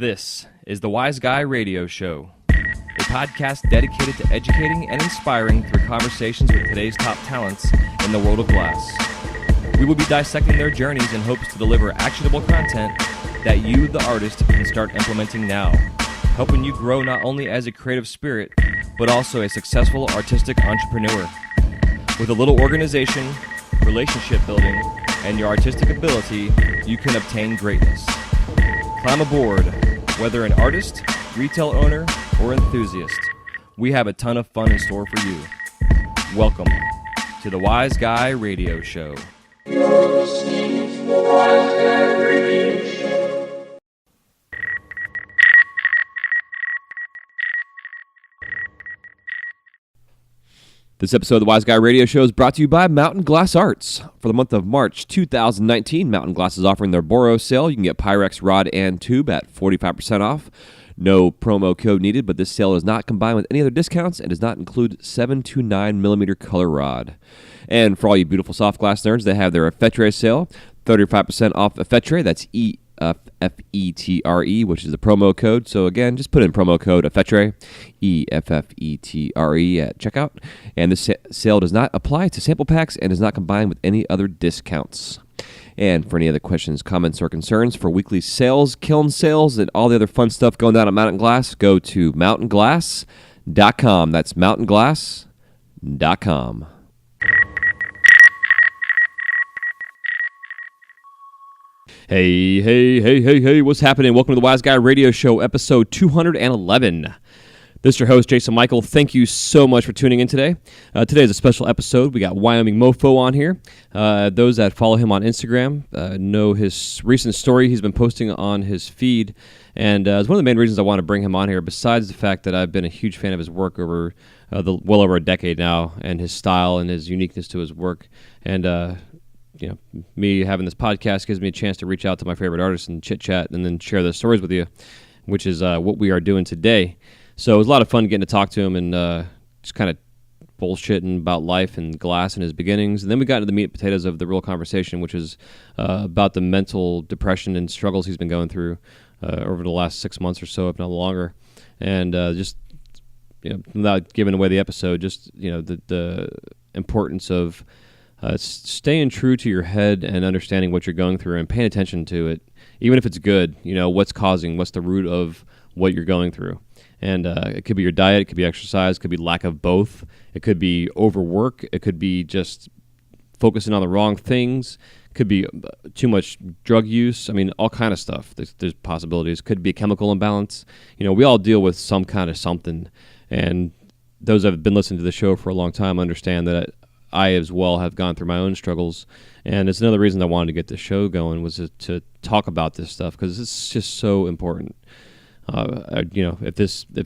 This is the Wise Guy Radio Show, a podcast dedicated to educating and inspiring through conversations with today's top talents in the world of glass. We will be dissecting their journeys in hopes to deliver actionable content that you, the artist, can start implementing now, helping you grow not only as a creative spirit, but also a successful artistic entrepreneur. With a little organization, relationship building, and your artistic ability, you can obtain greatness. Climb aboard, whether an artist, retail owner, or enthusiast. We have a ton of fun in store for you. Welcome to the Wise Guy Radio Show. You're listening to the Wise Guy Radio Show. This episode of the Wise Guy Radio Show is brought to you by Mountain Glass Arts. For the month of March 2019, Mountain Glass is offering their Boro sale. You can get Pyrex rod and tube at 45% off. No promo code needed, but this sale is not combined with any other discounts and does not include 7 to 9 millimeter color rod. And for all you beautiful soft glass nerds, they have their Effetre sale, 35% off Effetre. That's EFFETRE, which is the promo code. So again, just put in promo code Effetre, EFFETRE at checkout. And this sale does not apply to sample packs and is not combined with any other discounts. And for any other questions, comments, or concerns for weekly sales, kiln sales, and all the other fun stuff going down at Mountain Glass, go to mountainglass.com. That's mountainglass.com. Hey, what's happening? Welcome to the Wise Guy Radio Show, episode 211. This is your host, Jason Michael. Thank you so much for tuning in today. Today is a special episode. We got Wyoming MoFo on here. Those that follow him on Instagram know his recent story he's been posting on his feed, and it's one of the main reasons I want to bring him on here, besides the fact that I've been a huge fan of his work over well over a decade now, and his style and his uniqueness to his work. And me having this podcast gives me a chance to reach out to my favorite artists and chit-chat and then share their stories with you, which is what we are doing today. So it was a lot of fun getting to talk to him and just kind of bullshitting about life and glass and his beginnings. And then we got into the meat and potatoes of the real conversation, which is about the mental depression and struggles he's been going through over the last 6 months or so, if not longer. And without giving away the episode, just the importance of staying true to your head and understanding what you're going through and paying attention to it, even if it's good. What's the root of what you're going through. And it could be your diet, it could be exercise, it could be lack of both, it could be overwork, it could be just focusing on the wrong things, it could be too much drug use. I mean, all kind of stuff. There's possibilities. It could be a chemical imbalance. We all deal with some kind of something. And those that have been listening to the show for a long time understand that I as well have gone through my own struggles. And it's another reason I wanted to get this show going, was to talk about this stuff, because it's just so important. If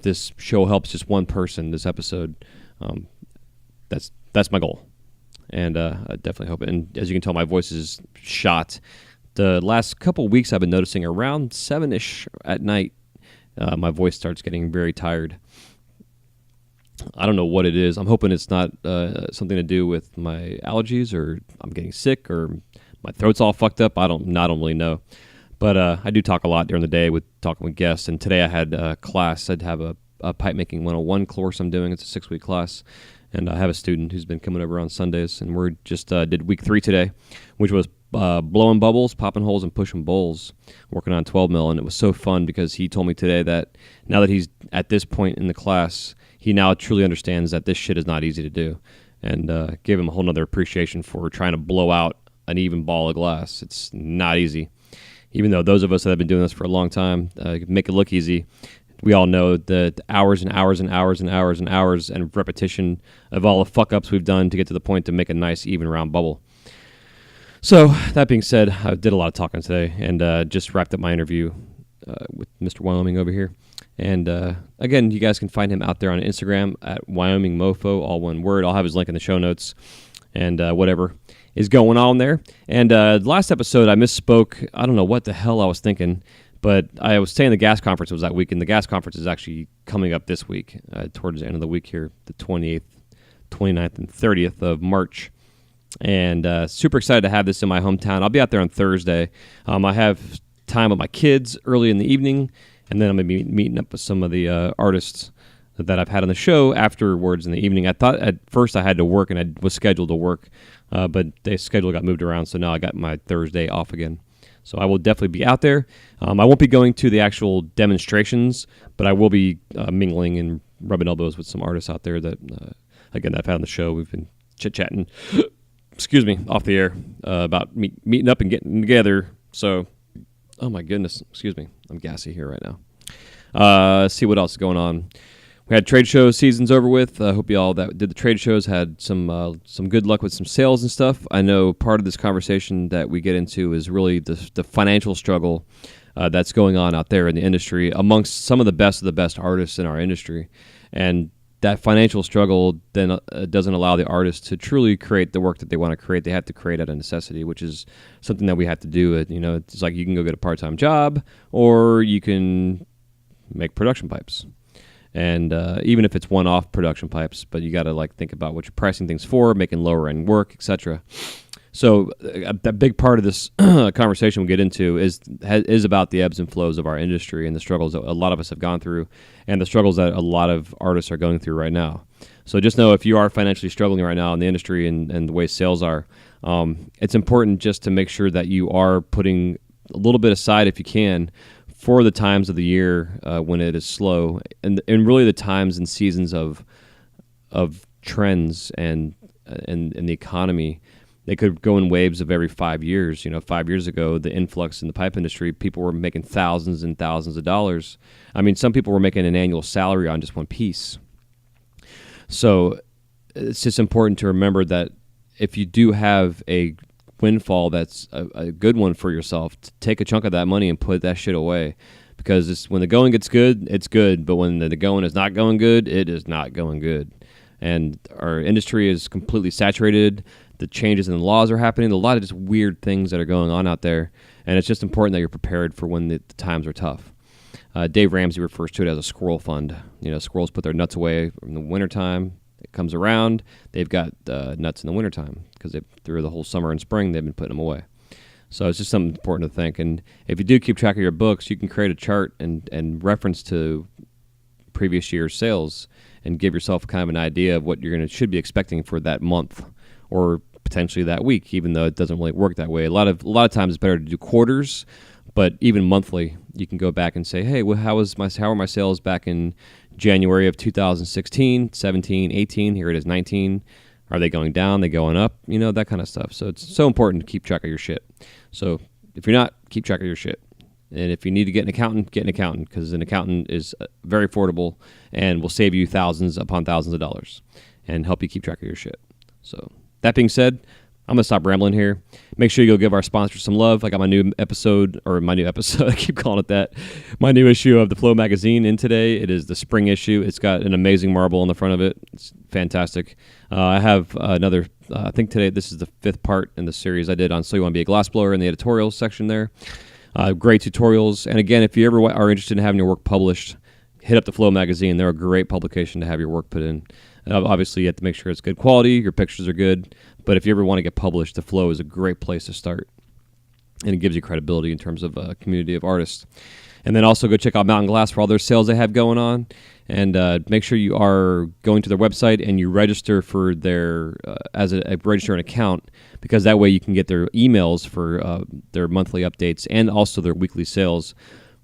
this show helps just one person, this episode, that's my goal, and I definitely hope it. And as you can tell, my voice is shot. The last couple weeks, I've been noticing around 7-ish at night, my voice starts getting very tired. I don't know what it is. I'm hoping it's not something to do with my allergies, or I'm getting sick, or my throat's all fucked up. I don't really know. But I do talk a lot during the day with talking with guests, and today I had a class. I'd have a pipe making 101 course I'm doing. It's a 6-week class, and I have a student who's been coming over on Sundays, and we just did week 3 today, which was blowing bubbles, popping holes, and pushing bowls, working on 12 mil, and it was so fun because he told me today that now that he's at this point in the class, he now truly understands that this shit is not easy to do, and gave him a whole nother appreciation for trying to blow out an even ball of glass. It's not easy. Even though those of us that have been doing this for a long time make it look easy, we all know the hours and hours and hours and hours and hours and repetition of all the fuck-ups we've done to get to the point to make a nice, even, round bubble. So, that being said, I did a lot of talking today and just wrapped up my interview with Mr. Wyoming over here. And again, you guys can find him out there on Instagram at Wyoming MoFo, all one word. I'll have his link in the show notes and whatever is going on there. And last episode, I misspoke. I don't know what the hell I was thinking, but I was saying the gas conference was that week, and the gas conference is actually coming up this week, towards the end of the week here, the 28th, 29th, and 30th of March. And super excited to have this in my hometown. I'll be out there on Thursday. I have time with my kids early in the evening, And then I'm going to be meeting up with some of the artists that I've had on the show afterwards in the evening. I thought at first I had to work, and I was scheduled to work, but the schedule got moved around, so now I got my Thursday off again. So I will definitely be out there. I won't be going to the actual demonstrations, but I will be mingling and rubbing elbows with some artists out there that, again, that I've had on the show. We've been chit-chatting, excuse me, off the air about meeting up and getting together. So, oh my goodness, excuse me, I'm gassy here right now. Let's see what else is going on. We had trade show seasons over with. I hope you all that did the trade shows had some good luck with some sales and stuff. I know part of this conversation that we get into is really the financial struggle that's going on out there in the industry amongst some of the best artists in our industry. And that financial struggle then doesn't allow the artists to truly create the work that they want to create. They have to create out of necessity, which is something that we have to do. It's like you can go get a part-time job, or you can make production pipes. And even if it's one-off production pipes, but you got to think about what you're pricing things for, making lower-end work, etc. So a big part of this conversation we'll get into is about the ebbs and flows of our industry and the struggles that a lot of us have gone through, and the struggles that a lot of artists are going through right now. So just know if you are financially struggling right now in the industry and the way sales are, it's important just to make sure that you are putting a little bit aside, if you can, for the times of the year when it is slow, and really the times and seasons of trends and the economy. They could go in waves of every 5 years. 5 years ago, the influx in the pipe industry, people were making thousands and thousands of dollars. I mean, some people were making an annual salary on just one piece. So it's just important to remember that if you do have a windfall that's a good one for yourself, to take a chunk of that money and put that shit away, because when the going gets good, it's good, but when the going is not going good, it is not going good. And our industry is completely saturated. The changes in the laws are happening. A lot of just weird things that are going on out there, and it's just important that you're prepared for when the times are tough. Dave Ramsey refers to it as a squirrel fund. Squirrels put their nuts away in the wintertime. It comes around, they've got nuts in the wintertime because through the whole summer and spring, they've been putting them away. So it's just something important to think. And if you do keep track of your books, you can create a chart and reference to previous year's sales and give yourself kind of an idea of what should be expecting for that month or potentially that week, even though it doesn't really work that way. A lot of times it's better to do quarters, but even monthly, you can go back and say, hey, well, how are my sales back in January of 2016, 17, 18, here it is 19. Are they going down? Are they going up? That kind of stuff. So it's so important to keep track of your shit. So if you're not, keep track of your shit. And if you need to get an accountant, because an accountant is very affordable and will save you thousands upon thousands of dollars and help you keep track of your shit. So that being said, I'm going to stop rambling here. Make sure you'll give our sponsors some love. I got my new episode, I keep calling it that, my new issue of the Flow magazine in today. It is the spring issue. It's got an amazing marble on the front of it. It's fantastic. I have another, I think today this is the 5th part in the series I did on So You Want to Be a Glassblower in the editorials section there. Great tutorials. And again, if you ever are interested in having your work published, hit up the Flow magazine. They're a great publication to have your work put in. Obviously, you have to make sure it's good quality, your pictures are good, but if you ever want to get published, the Flow is a great place to start, and it gives you credibility in terms of a community of artists. And then also go check out Mountain Glass for all their sales they have going on, and make sure you are going to their website and you register for their register an account, because that way you can get their emails for their monthly updates and also their weekly sales.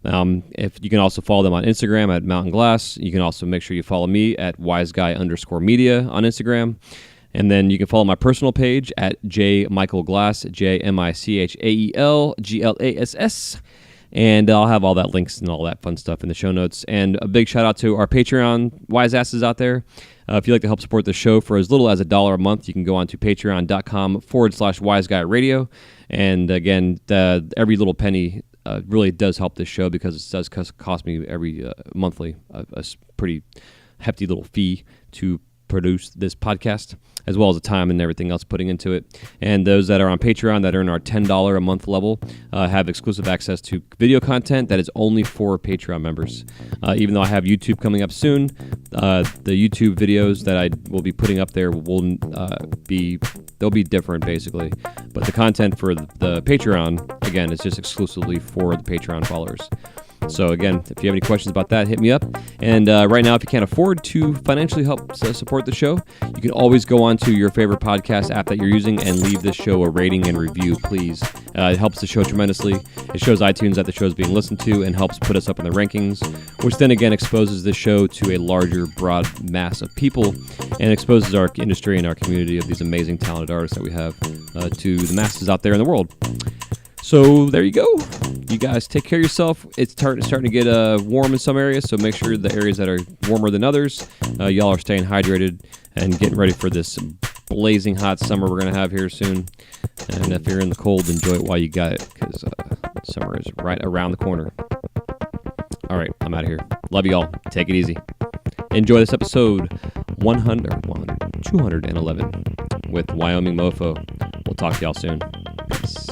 If you can also follow them on Instagram at Mountain Glass. You can also make sure you follow me at wiseguy_media on Instagram. And then you can follow my personal page at jmichaelglass, JMichaelGlass. And I'll have all that links and all that fun stuff in the show notes. And a big shout out to our Patreon wise asses out there. If you'd like to help support the show for as little as $1 a month, you can go on to patreon.com/wiseguy.radio. And again, every little penny really does help this show, because it does cost me every monthly a pretty hefty little fee to produce this podcast, as well as the time and everything else putting into it. And those that are on Patreon that earn our $10 a month level have exclusive access to video content that is only for Patreon members. Even though I have YouTube coming up soon, the YouTube videos that I will be putting up there they'll be different basically. But the content for the Patreon, again, is just exclusively for the Patreon followers. So again, if you have any questions about that, hit me up. And right now, if you can't afford to financially help support the show, you can always go on to your favorite podcast app that you're using and leave this show a rating and review, please. It helps the show tremendously. It shows iTunes that the show is being listened to and helps put us up in the rankings, which then again exposes the show to a larger, broad mass of people and exposes our industry and our community of these amazing, talented artists that we have to the masses out there in the world. So there you go. You guys take care of yourself. It's starting to get warm in some areas, so make sure the areas that are warmer than others, y'all are staying hydrated and getting ready for this blazing hot summer we're going to have here soon. And if you're in the cold, enjoy it while you got it, because summer is right around the corner. All right, I'm out of here. Love you all. Take it easy. Enjoy this episode 211 with Wyoming MoFo. We'll talk to y'all soon. Peace.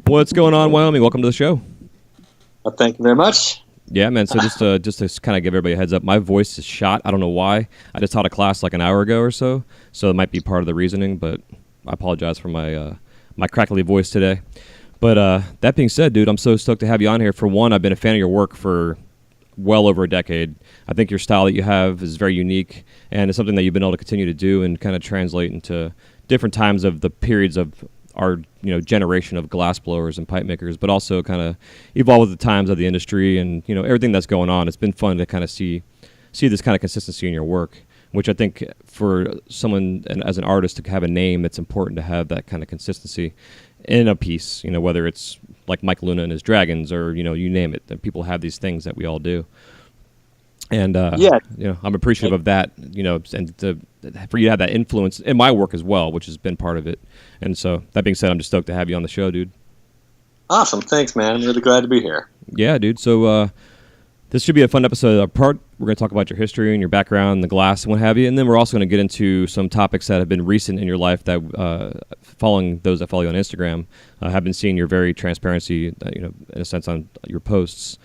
What's going on, Wyoming? Welcome to the show. Well, thank you very much. Yeah, man. So just to kind of give everybody a heads up, my voice is shot. I don't know why. I just taught a class like an hour ago or so it might be part of the reasoning. But I apologize for my my crackly voice today. But that being said, dude, I'm so stoked to have you on here. For one, I've been a fan of your work for well over a decade. I think your style that you have is very unique, and it's something that you've been able to continue to do and kind of translate into different times of the periods of our generation of glass blowers and pipe makers, but also kind of evolve with the times of the industry and everything that's going on. It's been fun to kind of see this kind of consistency in your work, which I think for someone and as an artist to have a name, it's important to have that kind of consistency in a piece. Whether it's like Mike Luna and his Dragons, or you name it. That people have these things that we all do. And I'm appreciative of that, and for you to have that influence in my work as well, which has been part of it. And so that being said, I'm just stoked to have you on the show, dude. Awesome. Thanks, man. I'm really glad to be here. Yeah, dude. So this should be a fun episode. We're going to talk about your history and your background, the glass and what have you. And then we're also going to get into some topics that have been recent in your life that, following those that follow you on Instagram, have been seeing your very transparency, in a sense, on your posts.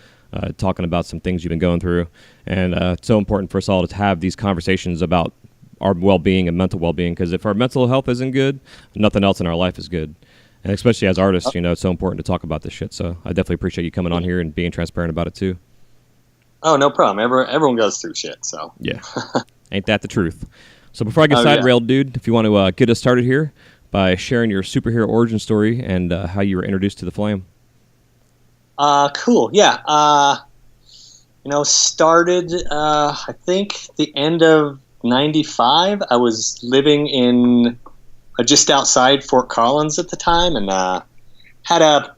Talking about some things you've been going through. And it's so important for us all to have these conversations about our well-being and mental well-being, because if our mental health isn't good, nothing else in our life is good. And especially as artists, it's so important to talk about this shit. So I definitely appreciate you coming on here and being transparent about it too. Oh, no problem. Everyone goes through shit, so. Yeah. Ain't that the truth? So before I get side-railed, dude, if you want to get us started here by sharing your superhero origin story and how you were introduced to the flame. Cool. Yeah. Started, I think the end of 95. I was living in just outside Fort Collins at the time, and had I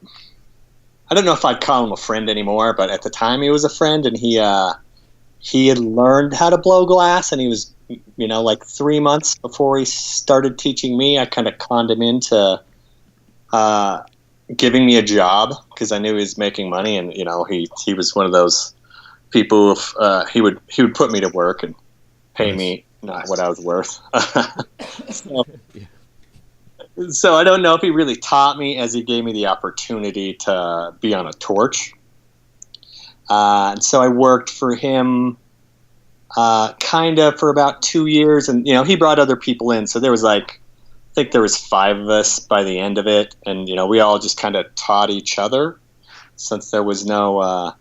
don't know if I'd call him a friend anymore, but at the time he was a friend, and he had learned how to blow glass, and he was, like 3 months before he started teaching me, I kind of conned him into giving me a job, because I knew he was making money, and he was one of those people. He would put me to work and pay me not what I was worth. So I don't know if he really taught me as he gave me the opportunity to be on a torch. And so I worked for him kind of for about 2 years, and he brought other people in, so there was I think there was 5 of us by the end of it, and we all just kind of taught each other, since there was no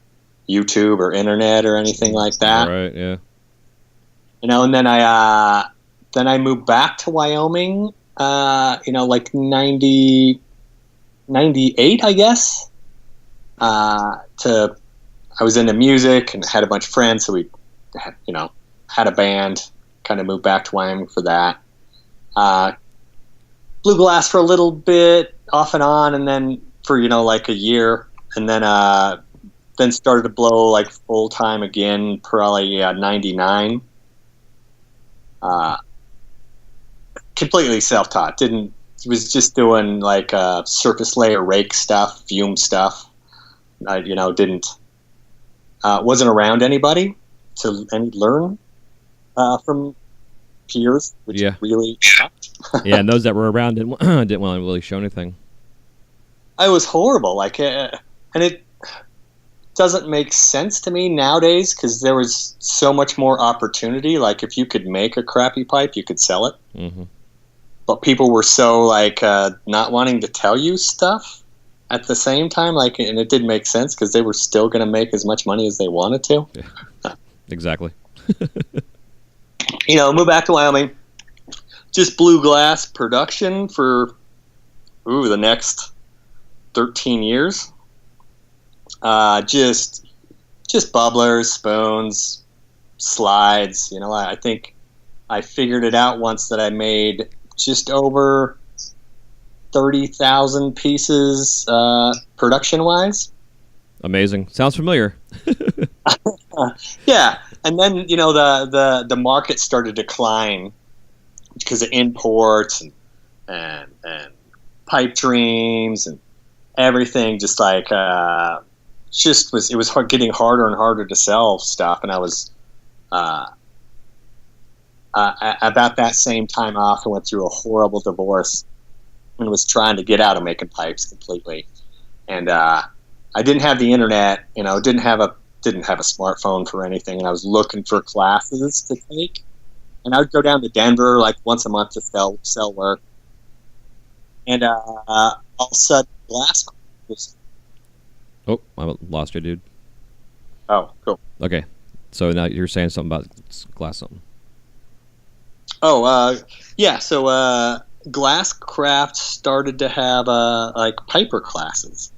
YouTube or internet or anything like that. Right. Yeah. And then I moved back to Wyoming. Like 98, I guess. I was into music and had a bunch of friends, so we, had a band. Kind of moved back to Wyoming for that. Blew glass for a little bit, off and on, and then for like a year, and then started to blow like full time again, probably 99. Completely self-taught. Didn't was just doing like surface layer rake stuff, fume stuff. I, didn't wasn't around anybody to learn from peers, which really sucked. Yeah, and those that were around didn't want to really show anything. I was horrible, and it doesn't make sense to me nowadays because there was so much more opportunity. Like if you could make a crappy pipe, you could sell it. Mm-hmm. But people were so not wanting to tell you stuff at the same time, and it didn't make sense because they were still going to make as much money as they wanted to. Yeah. Exactly. Moved back to Wyoming, just blue glass production for the next 13 years. Just bubblers, spoons, slides. I think I figured it out once that I made just over 30,000 pieces production-wise. Amazing. Sounds familiar. Yeah, and then the market started to decline because of imports and pipe dreams and everything. Just it was getting harder and harder to sell stuff, and I was about that same time off, I went through a horrible divorce and was trying to get out of making pipes completely. And I didn't have the internet, didn't have a smartphone for anything, and I was looking for classes to take. And I would go down to Denver once a month to sell work. And all of a sudden, glass was... Oh, I lost you, dude. Oh, cool. Okay, so now you're saying something about glass something. Oh, yeah. So Glasscraft started to have piper classes,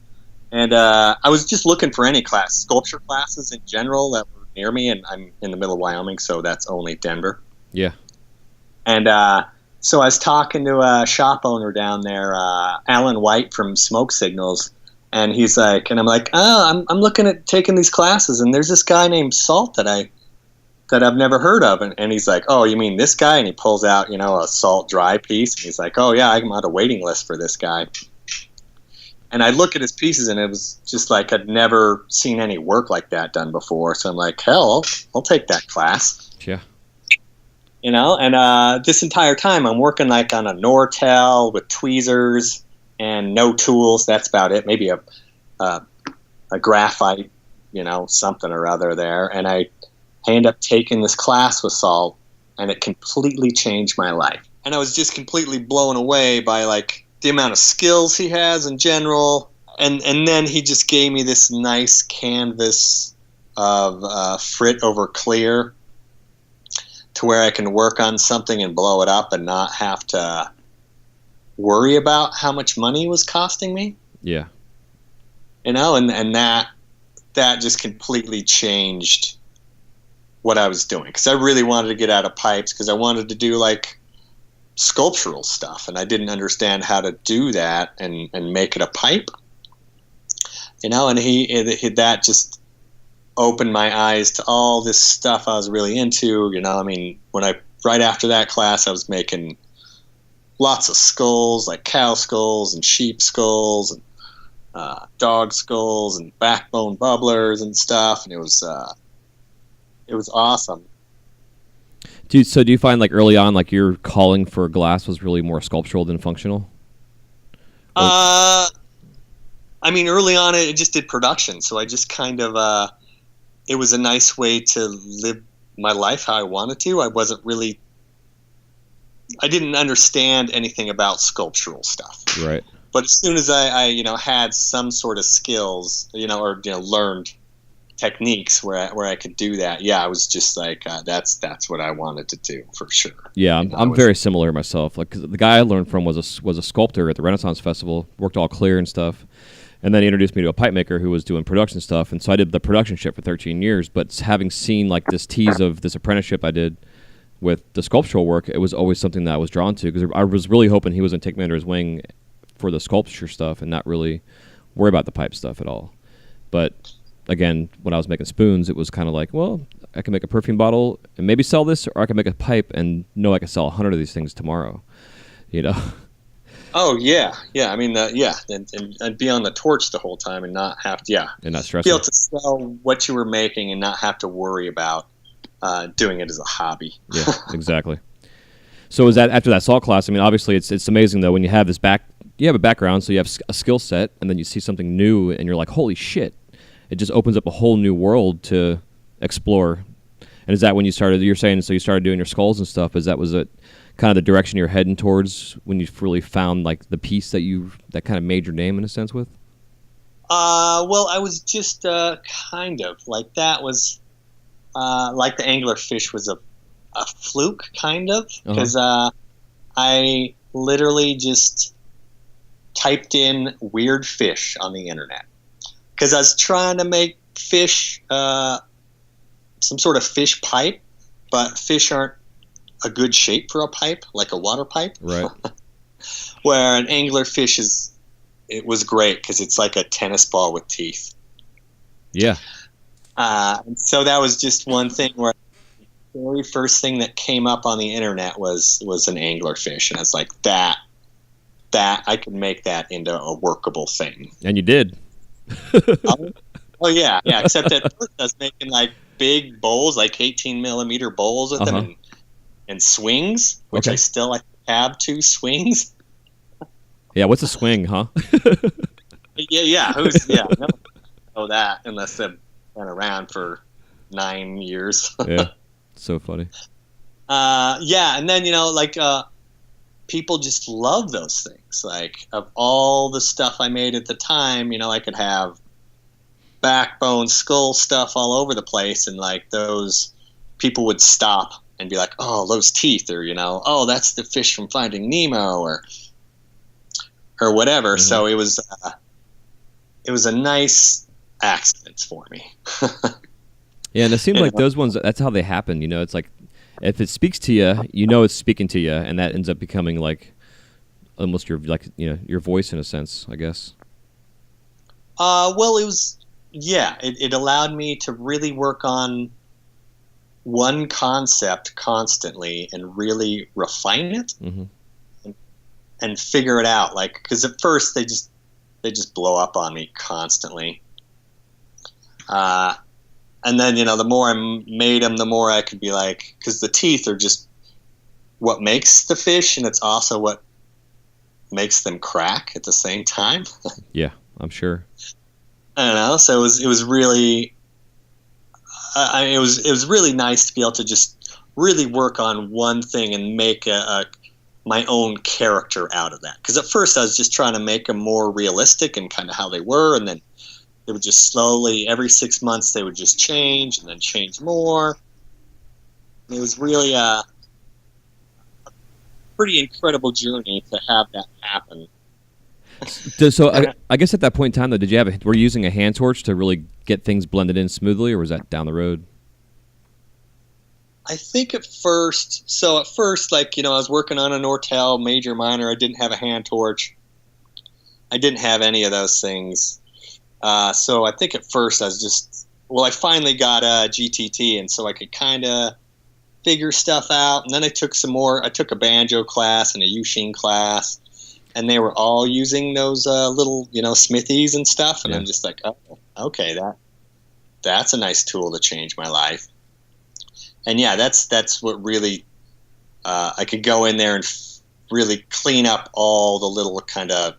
and I was just looking for any class, sculpture classes in general that were near me, and I'm in the middle of Wyoming, so that's only Denver. Yeah. And so I was talking to a shop owner down there, Alan White from Smoke Signals, and he's like, and I'm like, I'm looking at taking these classes, and there's this guy named Salt that I've never heard of, and he's like, oh, you mean this guy? And he pulls out, a salt dry piece, and he's like, oh yeah, I'm on a waiting list for this guy. And I look at his pieces, and it was just like I'd never seen any work like that done before. So I'm like, hell, I'll take that class. Yeah. And this entire time I'm working on a Nortel with tweezers and no tools. That's about it. Maybe a graphite, something or other there. And I end up taking this class with Salt, and it completely changed my life. And I was just completely blown away by the amount of skills he has in general. And then he just gave me this nice canvas of frit over clear to where I can work on something and blow it up and not have to worry about how much money was costing me. Yeah. And that just completely changed what I was doing, because I really wanted to get out of pipes because I wanted to do sculptural stuff, and I didn't understand how to do that and make it a pipe. And that just opened my eyes to all this stuff I was really into. Right after that class, I was making lots of skulls, like cow skulls and sheep skulls and dog skulls and backbone bubblers and stuff, and it was awesome. Do you find early on your calling for glass was really more sculptural than functional? Early on it just did production, so I just kind of it was a nice way to live my life how I wanted to. I didn't understand anything about sculptural stuff. Right. But as soon as I had some sort of skills, or learned techniques where I could do that, I was just that's what I wanted to do for sure. Yeah, I'm very similar myself. 'Cause the guy I learned from was a sculptor at the Renaissance Festival, worked all clear and stuff, and then he introduced me to a pipe maker who was doing production stuff, and so I did the production shit for 13 years. But having seen this tease of this apprenticeship I did with the sculptural work, it was always something that I was drawn to, because I was really hoping he was going to take me under his wing for the sculpture stuff and not really worry about the pipe stuff at all. But again, when I was making spoons, it was kind of well, I can make a perfume bottle and maybe sell this, or I can make a pipe and know I can sell 100 of these things tomorrow, Oh yeah, yeah. I mean, and be on the torch the whole time and not have to, and not be stressing. able to sell what you were making and not have to worry about doing it as a hobby. Yeah, exactly. So is that after that salt class? I mean, obviously it's amazing though when you have you have a background, so you have a skill set, and then you see something new, and you're like, holy shit! It just opens up a whole new world to explore. And is that when you started? You're saying so you started doing your skulls and stuff. Was it kind of the direction you're heading towards when you really found like the piece that kind of made your name in a sense with? Well, I was just kind of like that was like the anglerfish was a fluke kind of because I literally just typed in weird fish on the internet because I was trying to make fish, some sort of fish pipe, but fish aren't a good shape for a pipe, like a water pipe. Right. Where an anglerfish it was great because it's like a tennis ball with teeth. Yeah. So that was just one thing where the very first thing that came up on the internet was an anglerfish, and it's like that I could make that into a workable thing. And you did. Oh yeah, except at first I was making like big bowls, like 18 millimeter bowls with them and swings, which I still have 2 swings. Yeah, what's a swing, huh? Yeah. No one know that unless they've been around for 9 years. Yeah, so funny. And then people just love those things. Like of all the stuff I made at the time, I could have backbone, skull stuff all over the place, and like those people would stop and be like, "Oh, those teeth," or "Oh, that's the fish from Finding Nemo," or whatever. Mm-hmm. So it was a nice accident for me. Yeah, and it seems like those ones, that's how they happen. It's like if it speaks to you, it's speaking to you, and that ends up becoming like almost your voice in a sense, I guess. Well, it allowed me to really work on one concept constantly and really refine it and figure it out. Like, because at first they just blow up on me constantly. And then, the more I made them, the more I could be like, because the teeth are just what makes the fish, and it's also what makes them crack at the same time. Yeah, I'm sure. I don't know. So it was really, it was really nice to be able to just really work on one thing and make my own character out of that. Because at first I was just trying to make them more realistic and kind of how they were, and then they would just slowly, every 6 months, they would just change and then change more. It was really a pretty incredible journey to have that happen. So I guess at that point in time, though, were you using a hand torch to really get things blended in smoothly, or was that down the road? I think at first, like, I was working on a Nortel major minor. I didn't have a hand torch. I didn't have any of those things. So I think at first I was I finally got a GTT, and so I could kind of figure stuff out. And then I took a banjo class and a Yushin class, and they were all using those little, smithies and stuff. And I'm just like, oh, okay, that's a nice tool to change my life. And yeah, that's what really, I could go in there and really clean up all the little kind of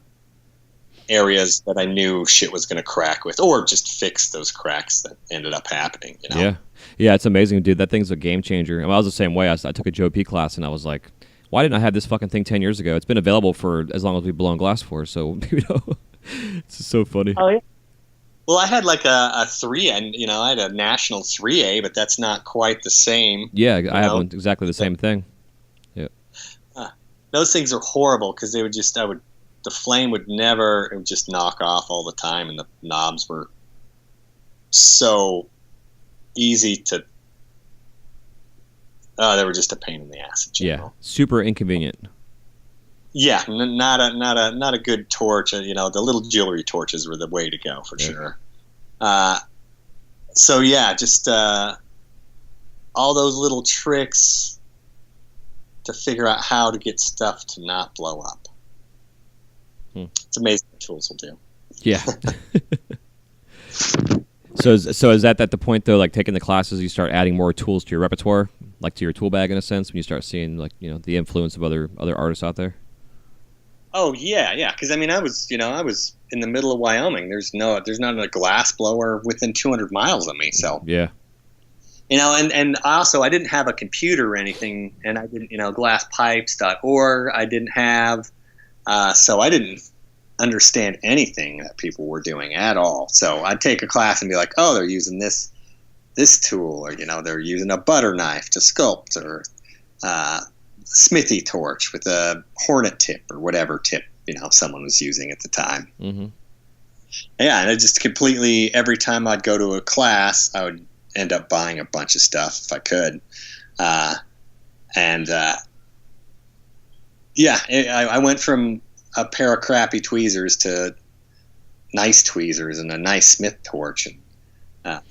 areas that I knew shit was going to crack with, or just fix those cracks that ended up happening. Yeah, it's amazing, dude. That thing's a game changer. I was the same way. I took a Joe P class, and I was like, why didn't I have this fucking thing 10 years ago? It's been available for as long as we've blown glass for, so it's so funny. Oh yeah. Well, I had like a 3, and I had a national 3A, but that's not quite the same. Yeah, I have one exactly the same thing. Yeah. Those things are horrible because they would the flame would never, it would just knock off all the time, and the knobs were so easy to, they were just a pain in the ass in general. Yeah, super inconvenient. Yeah, not a good torch. The little jewelry torches were the way to go for sure. So yeah, just all those little tricks to figure out how to get stuff to not blow up. It's amazing what tools will do. Yeah. So is that at the point though, like taking the classes, you start adding more tools to your repertoire, like to your tool bag in a sense, when you start seeing like the influence of other artists out there? Oh yeah. Because I mean, I was in the middle of Wyoming. There's not a glass blower within 200 miles of me. So yeah, and also I didn't have a computer or anything, and I didn't glasspipes.org. I didn't have, so I didn't understand anything that people were doing at all. So I'd take a class and be like, oh, they're using this tool, or they're using a butter knife to sculpt, or smithy torch with a hornet tip or whatever tip someone was using at the time. Mm-hmm. Yeah, and it just completely, every time I'd go to a class, I would end up buying a bunch of stuff if I could. I went from a pair of crappy tweezers to nice tweezers and a nice Smith torch, and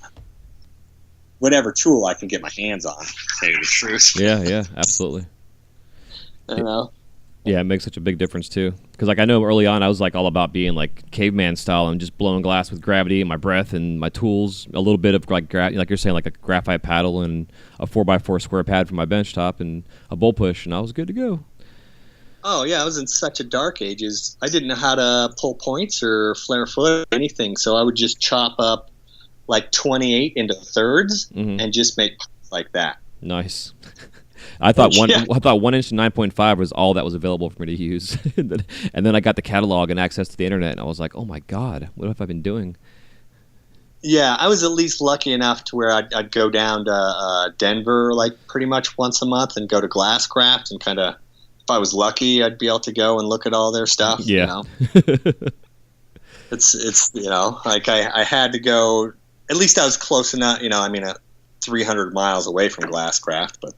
whatever tool I can get my hands on, to tell you the truth. Yeah, absolutely. Yeah, it makes such a big difference too. Because like I know early on I was like all about being like caveman style and just blowing glass with gravity and my breath and my tools, a little bit of like you're saying, like a graphite paddle and a 4x4 square pad for my bench top and a bull push, and I was good to go. Oh yeah, I was in such a dark ages. I didn't know how to pull points or flare foot or anything, so I would just chop up like 28 into thirds and just make like that. Nice. I thought 1 inch and 9.5 was all that was available for me to use, and then I got the catalog and access to the internet, and I was like, oh my god, what have I been doing? Yeah, I was at least lucky enough to where I'd go down to Denver like pretty much once a month and go to Glasscraft, and kind of, if I was lucky, I'd be able to go and look at all their stuff. Yeah. It's like I had to go. At least I was close enough. 300 miles away from Glasscraft, but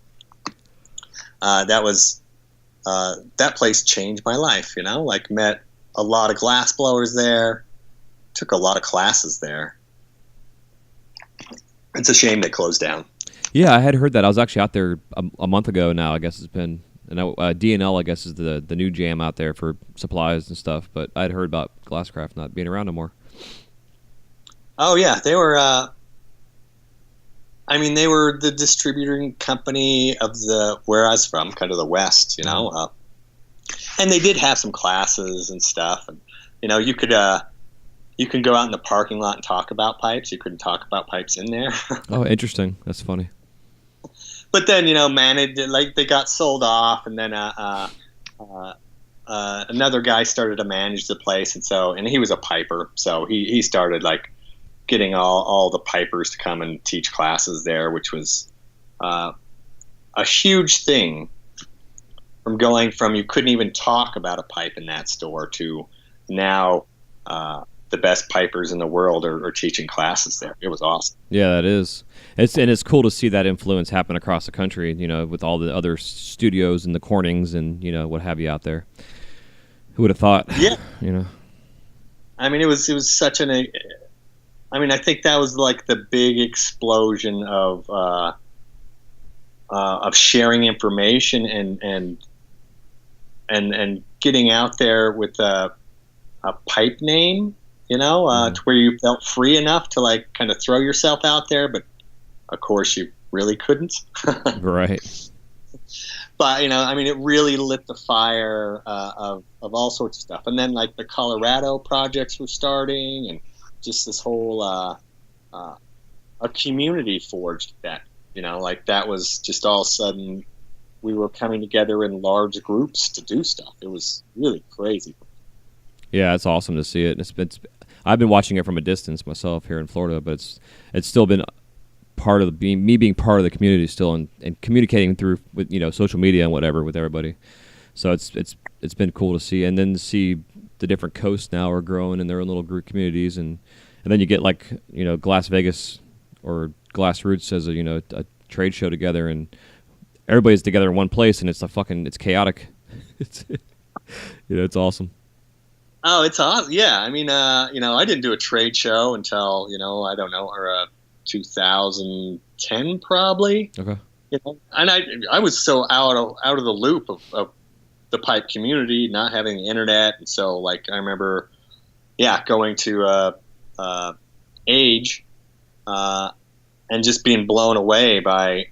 that place changed my life. Like met a lot of glass blowers there, took a lot of classes there. It's a shame they closed down. Yeah, I had heard that. I was actually out there a month ago now. I guess it's been, and D&L I guess is the new jam out there for supplies and stuff. But I'd heard about Glasscraft not being around no more. Oh yeah, they were. They were the distributing company of where I was from, kind of the West, and they did have some classes and stuff. And, you could go out in the parking lot and talk about pipes. You couldn't talk about pipes in there. Oh, interesting. That's funny. But then, managed, like they got sold off, and then another guy started to manage the place. And he was a piper. So he started like getting all the pipers to come and teach classes there, which was a huge thing, from going from you couldn't even talk about a pipe in that store to now the best pipers in the world are teaching classes there. It was awesome. Yeah, that is. It's cool to see that influence happen across the country, with all the other studios and the Cornings and, what have you out there. Who would have thought? Yeah. It was such I think that was like the big explosion of sharing information and getting out there with a pipe name, to where you felt free enough to like kind of throw yourself out there, but of course you really couldn't. Right. But it really lit the fire of all sorts of stuff, and then like the Colorado projects were starting, and just this whole a community forged that, like that was just all of a sudden we were coming together in large groups to do stuff. It was really crazy. Yeah, it's awesome to see it. I've been watching it from a distance myself here in Florida, but it's still been part of being part of the community still, and communicating through with social media and whatever with everybody. So it's been cool to see, and then to see the different coasts now are growing in their own little group communities, and then you get like Glass Vegas or Glass Roots as a trade show together, and everybody's together in one place, and it's chaotic. It's awesome. Oh, it's awesome. Yeah, I didn't do a trade show until I don't know, or 2010 probably. Okay. And I was so out of the loop of the pipe community, not having the internet. And so, like, I remember, going to Age and just being blown away by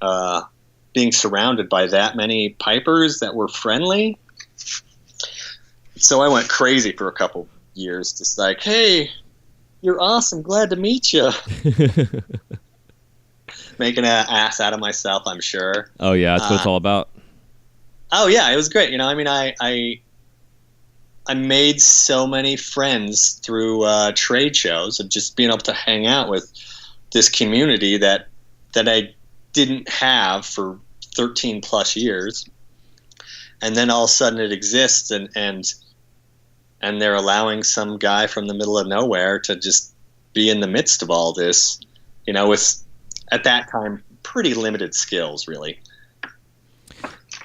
being surrounded by that many pipers that were friendly. So I went crazy for a couple years, just like, hey, you're awesome, glad to meet you. Making an ass out of myself, I'm sure. Oh yeah, that's what it's all about. Oh yeah, it was great. I mean, I made so many friends through trade shows of just being able to hang out with this community that I didn't have for 13 plus years, and then all of a sudden it exists, and they're allowing some guy from the middle of nowhere to just be in the midst of all this, with at that time pretty limited skills, really.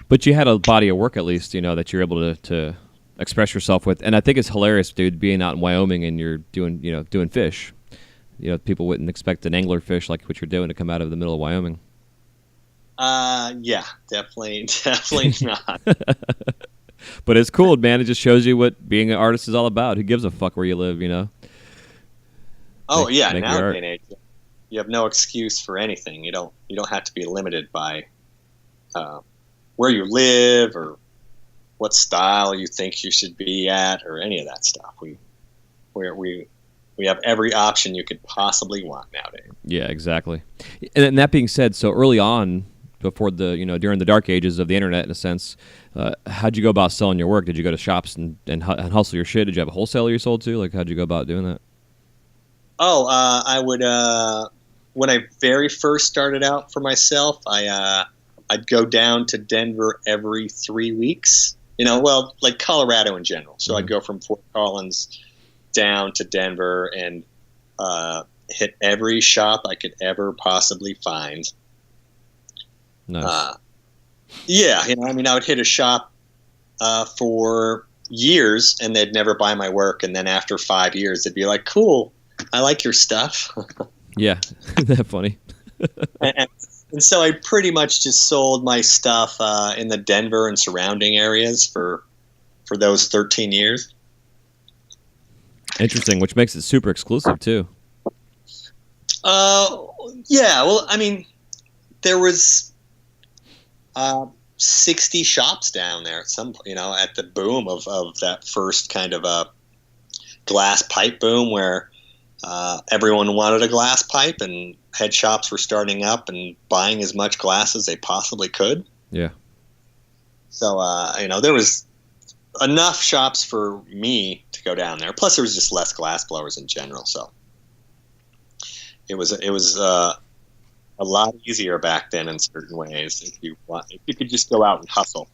But you had a body of work at least, that you're able to express yourself with, and I think it's hilarious, dude, being out in Wyoming and you're doing fish. People wouldn't expect an angler fish like what you're doing to come out of the middle of Wyoming. Yeah, definitely not. But it's cool, man. It just shows you what being an artist is all about. Who gives a fuck where you live, Oh Make now your in art. day and age, you have no excuse for anything. You don't have to be limited by where you live or what style you think you should be at or any of that stuff. We have every option you could possibly want nowadays. Yeah, exactly. And that being said, so early on, before during the dark ages of the internet, in a sense, how'd you go about selling your work? Did you go to shops and hustle your shit? Did you have a wholesaler you sold to? Like, how'd you go about doing that? Oh, I would. When I very first started out for myself, I'd go down to Denver every 3 weeks. Like Colorado in general. So I'd go from Fort Collins down to Denver and hit every shop I could ever possibly find. Nice. I would hit a shop for years and they'd never buy my work, and then after 5 years they'd be like, cool, I like your stuff. Yeah. That funny. and so I pretty much just sold my stuff in the Denver and surrounding areas for those 13 years. Interesting, which makes it super exclusive too. Yeah, well, I mean, there was 60 shops down there at some point, at the boom of that first kind of glass pipe boom where everyone wanted a glass pipe and head shops were starting up and buying as much glass as they possibly could. Yeah. So, there was enough shops for me to go down there. Plus there was just less glass blowers in general. So it was a lot easier back then in certain ways if you could just go out and hustle.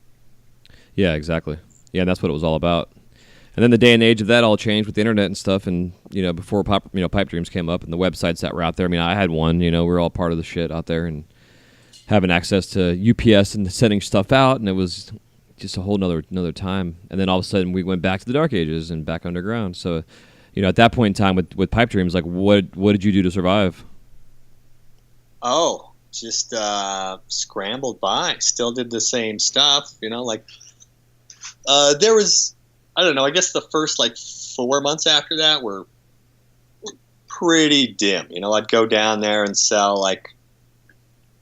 Yeah, exactly. Yeah, that's what it was all about. And then the day and age of that all changed with the internet and stuff, and before Pipe Dreams came up and the websites that were out there. I mean, I had one. We were all part of the shit out there and having access to UPS and sending stuff out, and it was just a whole another time. And then all of a sudden we went back to the dark ages and back underground. So, at that point in time with Pipe Dreams, like what did you do to survive? Oh, just scrambled by. Still did the same stuff. There was, I don't know, I guess the first 4 months after that were pretty dim. I'd go down there and sell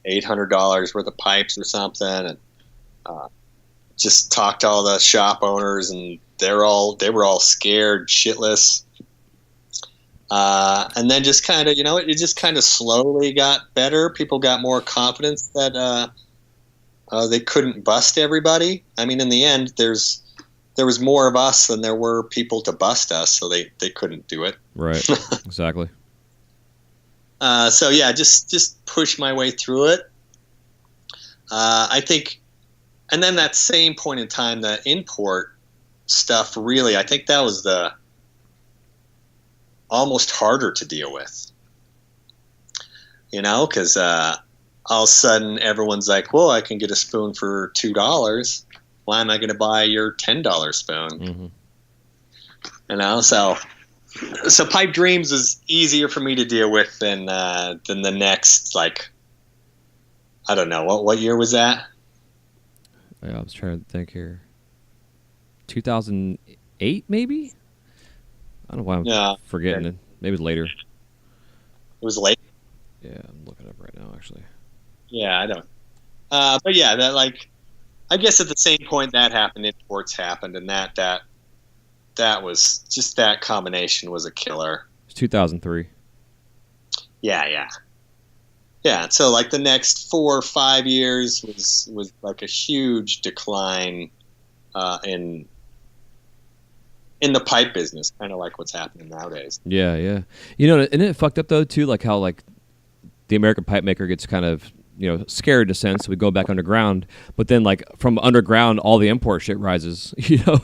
$800 worth of pipes or something, and just talk to all the shop owners, and they were all scared shitless. And then just kind of, it just kind of slowly got better. People got more confidence that they couldn't bust everybody. I mean, in the end, there was more of us than there were people to bust us, so they couldn't do it. Right. Exactly. So yeah, just push my way through it. I think, and then that same point in time, the import stuff really, I think that was the almost harder to deal with. Because all of a sudden everyone's like, well, I can get a spoon for $2. Why am I going to buy your $10 spoon? Mm-hmm. So Pipe Dreams is easier for me to deal with than the next, I don't know, what year was that? Yeah, I was trying to think here. 2008, maybe. I don't know why I'm forgetting it. Maybe it was later. It was late. Yeah, I'm looking up right now, actually. Yeah, I don't. But yeah, that like, I guess at the same point that happened, imports happened, and that was just that combination was a killer. It's 2003. Yeah. So like the next 4 or 5 years was like a huge decline in the pipe business, kind of like what's happening nowadays. Yeah. You know, isn't it fucked up though too? Like how like the American pipe maker gets kind of, you know, scared in a sense. So we go back underground, but then like from underground, all the import shit rises. You know,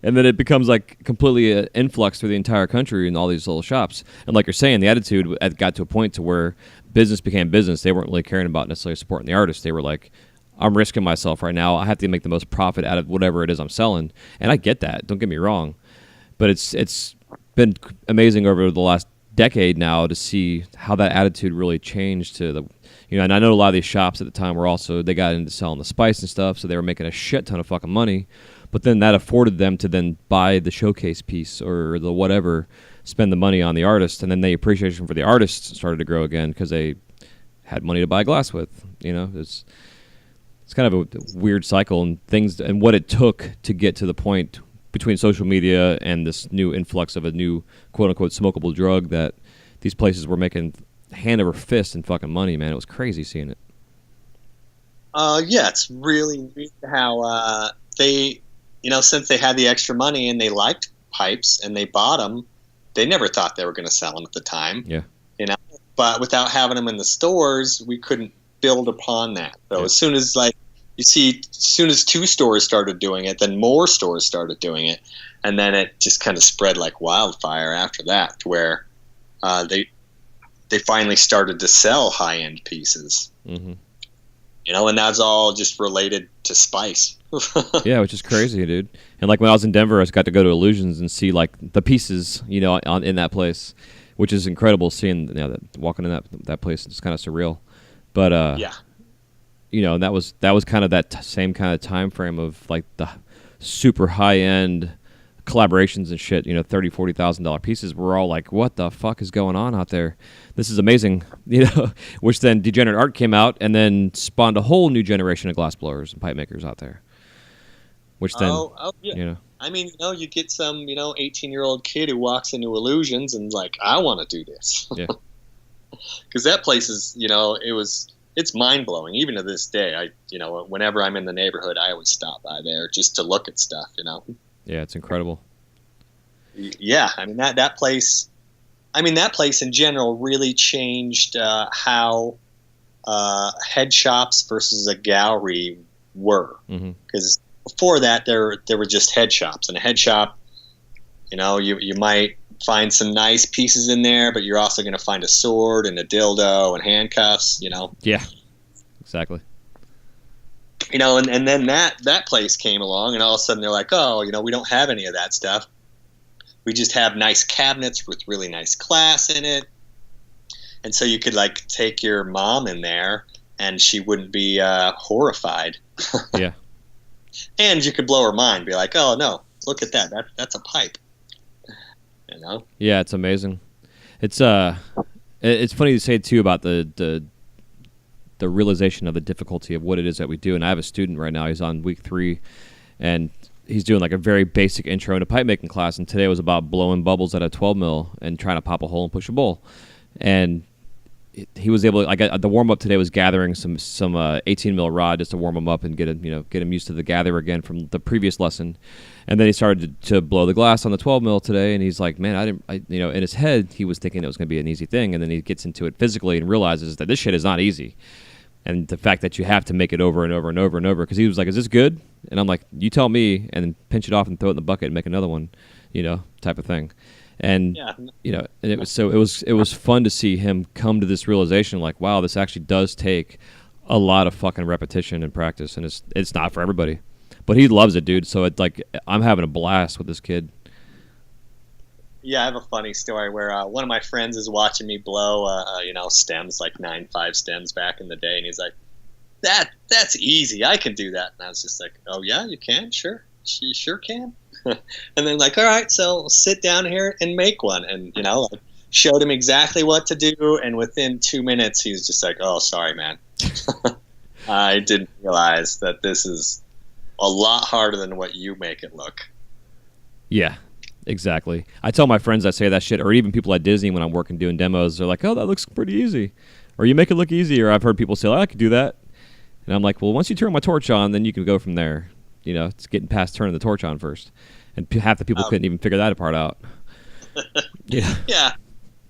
and then it becomes like completely an influx through the entire country in all these little shops. And like you're saying, the attitude got to a point to where business became business. They weren't really caring about necessarily supporting the artists. They were like, I'm risking myself right now. I have to make the most profit out of whatever it is I'm selling. And I get that. Don't get me wrong. But it's been amazing over the last decade now to see how that attitude really changed to the, you know, and I know a lot of these shops at the time were also, they got into selling the spice and stuff, so they were making a shit ton of fucking money. But then that afforded them to then buy the showcase piece or the whatever, spend the money on the artist, and then the appreciation for the artists started to grow again because they had money to buy glass with. You know, it's kind of a weird cycle and things, and what it took to get to the point between social media and this new influx of a new quote-unquote smokable drug that these places were making hand over fist and fucking money, man. It was crazy seeing it. Yeah, it's really weird how they, you know, since they had the extra money and they liked pipes and they bought them, they never thought they were going to sell them at the time. Yeah. You know, but without having them in the stores, we couldn't build upon that. So as soon as like, you see, as soon as 2 stores started doing it, then more stores started doing it, and then it just kind of spread like wildfire after that, to where they finally started to sell high-end pieces. Mm-hmm. You know, and that's all just related to spice. Yeah, which is crazy, dude. And like when I was in Denver, I got to go to Illusions and see like the pieces, you know, in that place, which is incredible. Seeing, you know, walking in that place, it's kind of surreal. But yeah. You know, and that was kind of that same kind of time frame of like the super high end collaborations and shit. You know, $30,000-$40,000 pieces. We're all like, what the fuck is going on out there? This is amazing. You know, which then Degenerate Art came out and then spawned a whole new generation of glass blowers and pipe makers out there. Which then, yeah. You know, I mean, you know, you get some, you know, 18-year-old kid who walks into Illusions and like, I want to do this. Yeah. Because that place is, you know, it's mind-blowing. Even to this day, you know, whenever I'm in the neighborhood, I always stop by there just to look at stuff, you know. Yeah, it's incredible. Yeah, I mean, that place in general really changed how head shops versus a gallery were. Because before that, there were just head shops. And a head shop, you know, you might find some nice pieces in there, but you're also going to find a sword and a dildo and handcuffs, you know. Yeah, exactly. You know, and then that place came along, and all of a sudden they're like, oh, you know, we don't have any of that stuff. We just have nice cabinets with really nice glass in it. And so you could like take your mom in there and she wouldn't be horrified. Yeah. And you could blow her mind, be like, oh no, look at that. That's a pipe. You know? Yeah, it's amazing. It's funny to say too about the realization of the difficulty of what it is that we do. And I have a student right now, he's on week 3, and he's doing like a very basic intro into pipe making class, and today was about blowing bubbles at a 12 mil and trying to pop a hole and push a bowl. And he was able to, like, the warm up today was gathering some 18 mil rod just to warm him up and get him used to the gather again from the previous lesson. And then he started to blow the glass on the 12 mil today, and he's like, man, in his head he was thinking it was going to be an easy thing, and then he gets into it physically and realizes that this shit is not easy. And the fact that you have to make it over and over and over and over, because he was like, is this good? And I'm like, you tell me, and then pinch it off and throw it in the bucket and make another one, you know, type of thing. And, you know, and it was fun to see him come to this realization, like, wow, this actually does take a lot of fucking repetition and practice, and it's not for everybody. But he loves it, dude, so I'm having a blast with this kid. Yeah, I have a funny story where one of my friends is watching me blow, stems, like 9.5 stems back in the day, and he's like, "That's easy. I can do that." And I was just like, "Oh yeah, you can, sure." you sure can. And then like, all right, so sit down here and make one. And, like, showed him exactly what to do. And within 2 minutes, he was just like, oh, sorry, man. I didn't realize that this is a lot harder than what you make it look. Yeah, exactly. I tell my friends I say that shit, or even people at Disney when I'm working doing demos, they're like, oh, that looks pretty easy. Or you make it look easy. Or I've heard people say, oh, I could do that. And I'm like, well, once you turn my torch on, then you can go from there. It's getting past turning the torch on first. And half the people couldn't even figure that part out. Yeah. Yeah.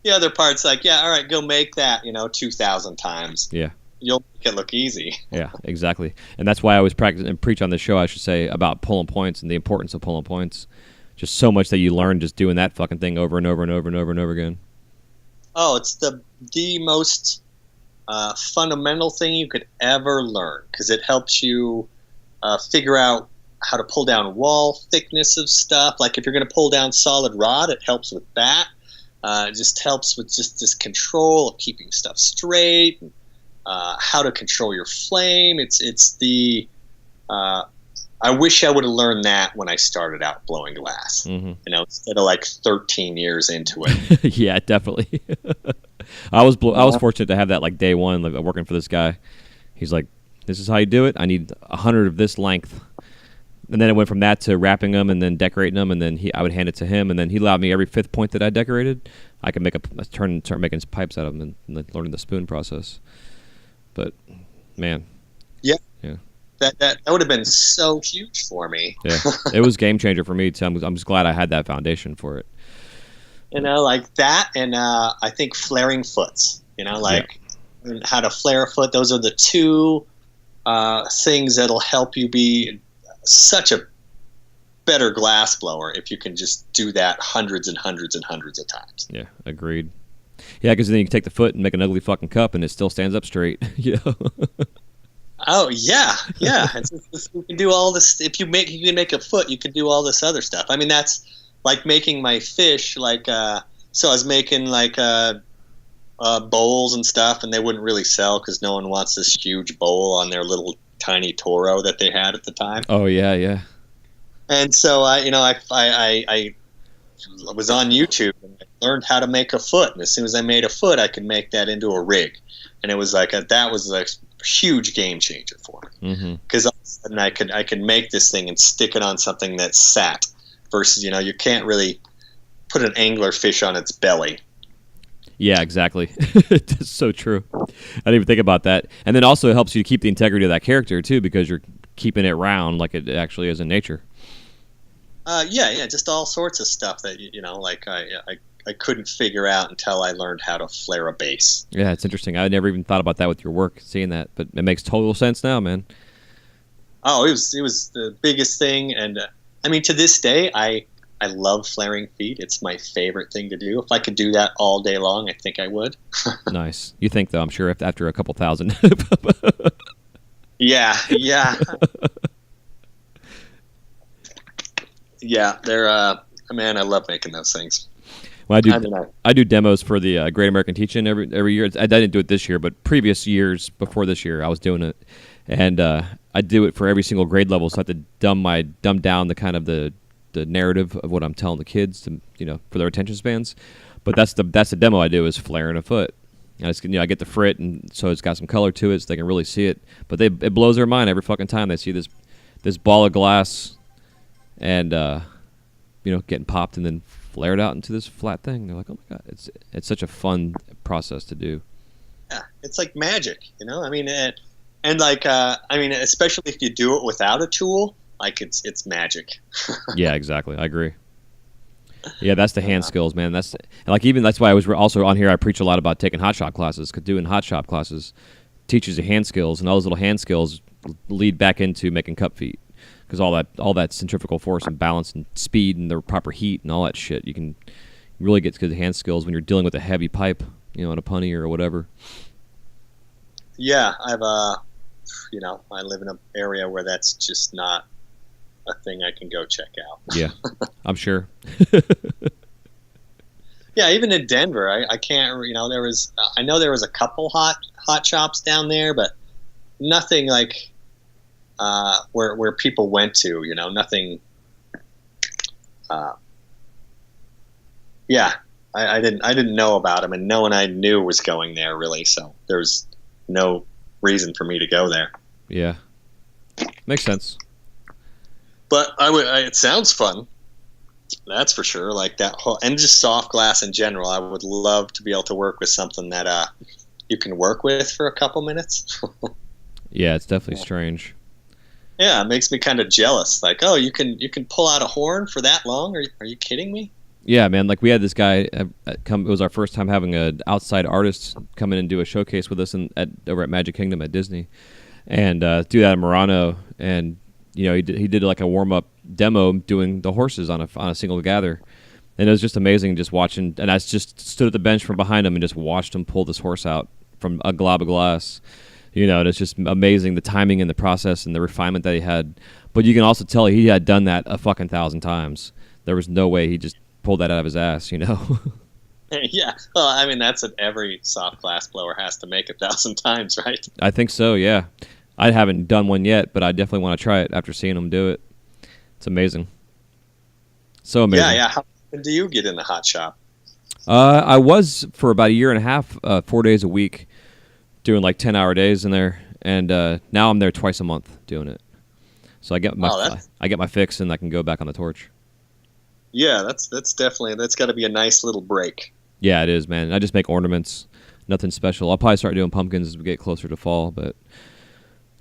The other part's like, yeah, all right, go make that, 2,000 times. Yeah. You'll make it look easy. Yeah, exactly. And that's why I always practice and preach on this show, I should say, about pulling points and the importance of pulling points. Just so much that you learn just doing that fucking thing over and over and over and over and over again. Oh, it's the most fundamental thing you could ever learn, because it helps you figure out how to pull down wall thickness of stuff. Like if you're going to pull down solid rod, it helps with that. It just helps with just this control of keeping stuff straight, and how to control your flame. It's the I wish I would have learned that when I started out blowing glass. Mm-hmm. Instead of like 13 years into it. Yeah, definitely. I was fortunate to have that like day one, like working for this guy. He's like, this is how you do it. I need 100 of this length. And then it went from that to wrapping them and then decorating them, and then I would hand it to him, and then he allowed me every fifth point that I decorated, I could make a turn and start making pipes out of them, and then learning the spoon process. But man, yeah. That would have been so huge for me. Yeah, it was game changer for me too. I'm just glad I had that foundation for it. Like that, and I think flaring foots. How to flare a foot. Those are the two things that'll help you be such a better glass blower if you can just do that hundreds and hundreds and hundreds of times. Yeah, agreed. Yeah, because then you can take the foot and make an ugly fucking cup, and it still stands up straight. Oh yeah. You can do all this. If you can make a foot, you can do all this other stuff. I mean, that's like making my fish. Like, so I was making like bowls and stuff, and they wouldn't really sell because no one wants this huge bowl on their little tiny Toro that they had at the time. Oh yeah. And so I was on YouTube and I learned how to make a foot, and as soon as I made a foot, I could make that into a rig, and it was like that was a huge game changer for me, because all of a sudden I could make this thing and stick it on something that's sat, versus you can't really put an angler fish on its belly. Yeah, exactly. It's so true. I didn't even think about that. And then also it helps you keep the integrity of that character too, because you're keeping it round like it actually is in nature. Yeah, just all sorts of stuff that like I couldn't figure out until I learned how to flare a base. Yeah, it's interesting. I never even thought about that with your work, seeing that, but it makes total sense now, man. Oh, it was the biggest thing, and I mean, to this day, I love flaring feet. It's my favorite thing to do. If I could do that all day long, I think I would. Nice. You think, though, I'm sure after a couple thousand. Yeah. Yeah, they're man, I love making those things. Well, I do demos for the Great American Teach-In every year. I didn't do it this year, but previous years before this year, I was doing it, and I do it for every single grade level. So I have to dumb down the kind of the narrative of what I'm telling the kids to for their attention spans. But that's the demo I do, is flaring a foot. And I get the frit, and so it's got some color to it, so they can really see it. But it blows their mind every fucking time they see this ball of glass, and getting popped and then flared out into this flat thing. They're like, oh my god, it's such a fun process to do. Yeah, it's like magic, I mean, and like especially if you do it without a tool, like it's magic. Yeah, exactly. I agree. Yeah, that's the hand skills, man. That's why I was also on here. I preach a lot about taking hot shop classes, because doing hot shop classes teaches you hand skills, and all those little hand skills lead back into making cup feet. Because all that centrifugal force and balance and speed and the proper heat and all that shit, you can really get good hand skills when you're dealing with a heavy pipe, in a punny or whatever. Yeah, I live in an area where that's just not a thing I can go check out. Yeah, I'm sure. Yeah, even in Denver, I can't. I know there was a couple hot shops down there, but nothing like where people went to. Nothing. Yeah, I didn't know about them, and no one I knew was going there really. So there's no reason for me to go there. Yeah, makes sense. But it sounds fun. That's for sure. Like that whole, and just soft glass in general. I would love to be able to work with something that you can work with for a couple minutes. Yeah, it's definitely strange. Yeah, it makes me kind of jealous. Like, oh, you can pull out a horn for that long? Are you kidding me? Yeah, man. Like we had this guy come. It was our first time having an outside artist come in and do a showcase with us over at Magic Kingdom at Disney, and do that in Murano. And he did like a warm up demo doing the horses on a single gather, and it was just amazing just watching. And I just stood at the bench from behind him and just watched him pull this horse out from a glob of glass. And it's just amazing the timing and the process and the refinement that he had. But you can also tell he had done that a fucking 1,000 times. There was no way he just pulled that out of his ass. Yeah. Well, I mean, that's what every soft glass blower has to make 1,000 times, right? I think so. Yeah. I haven't done one yet, but I definitely want to try it after seeing him do it. It's amazing. So amazing. Yeah. How do you get in the hot shop? I was for about a year and a half, 4 days a week, doing like 10-hour days in there, and now I'm there twice a month doing it. So I get my fix, and I can go back on the torch. Yeah, that's got to be a nice little break. Yeah, it is, man. I just make ornaments, nothing special. I'll probably start doing pumpkins as we get closer to fall, but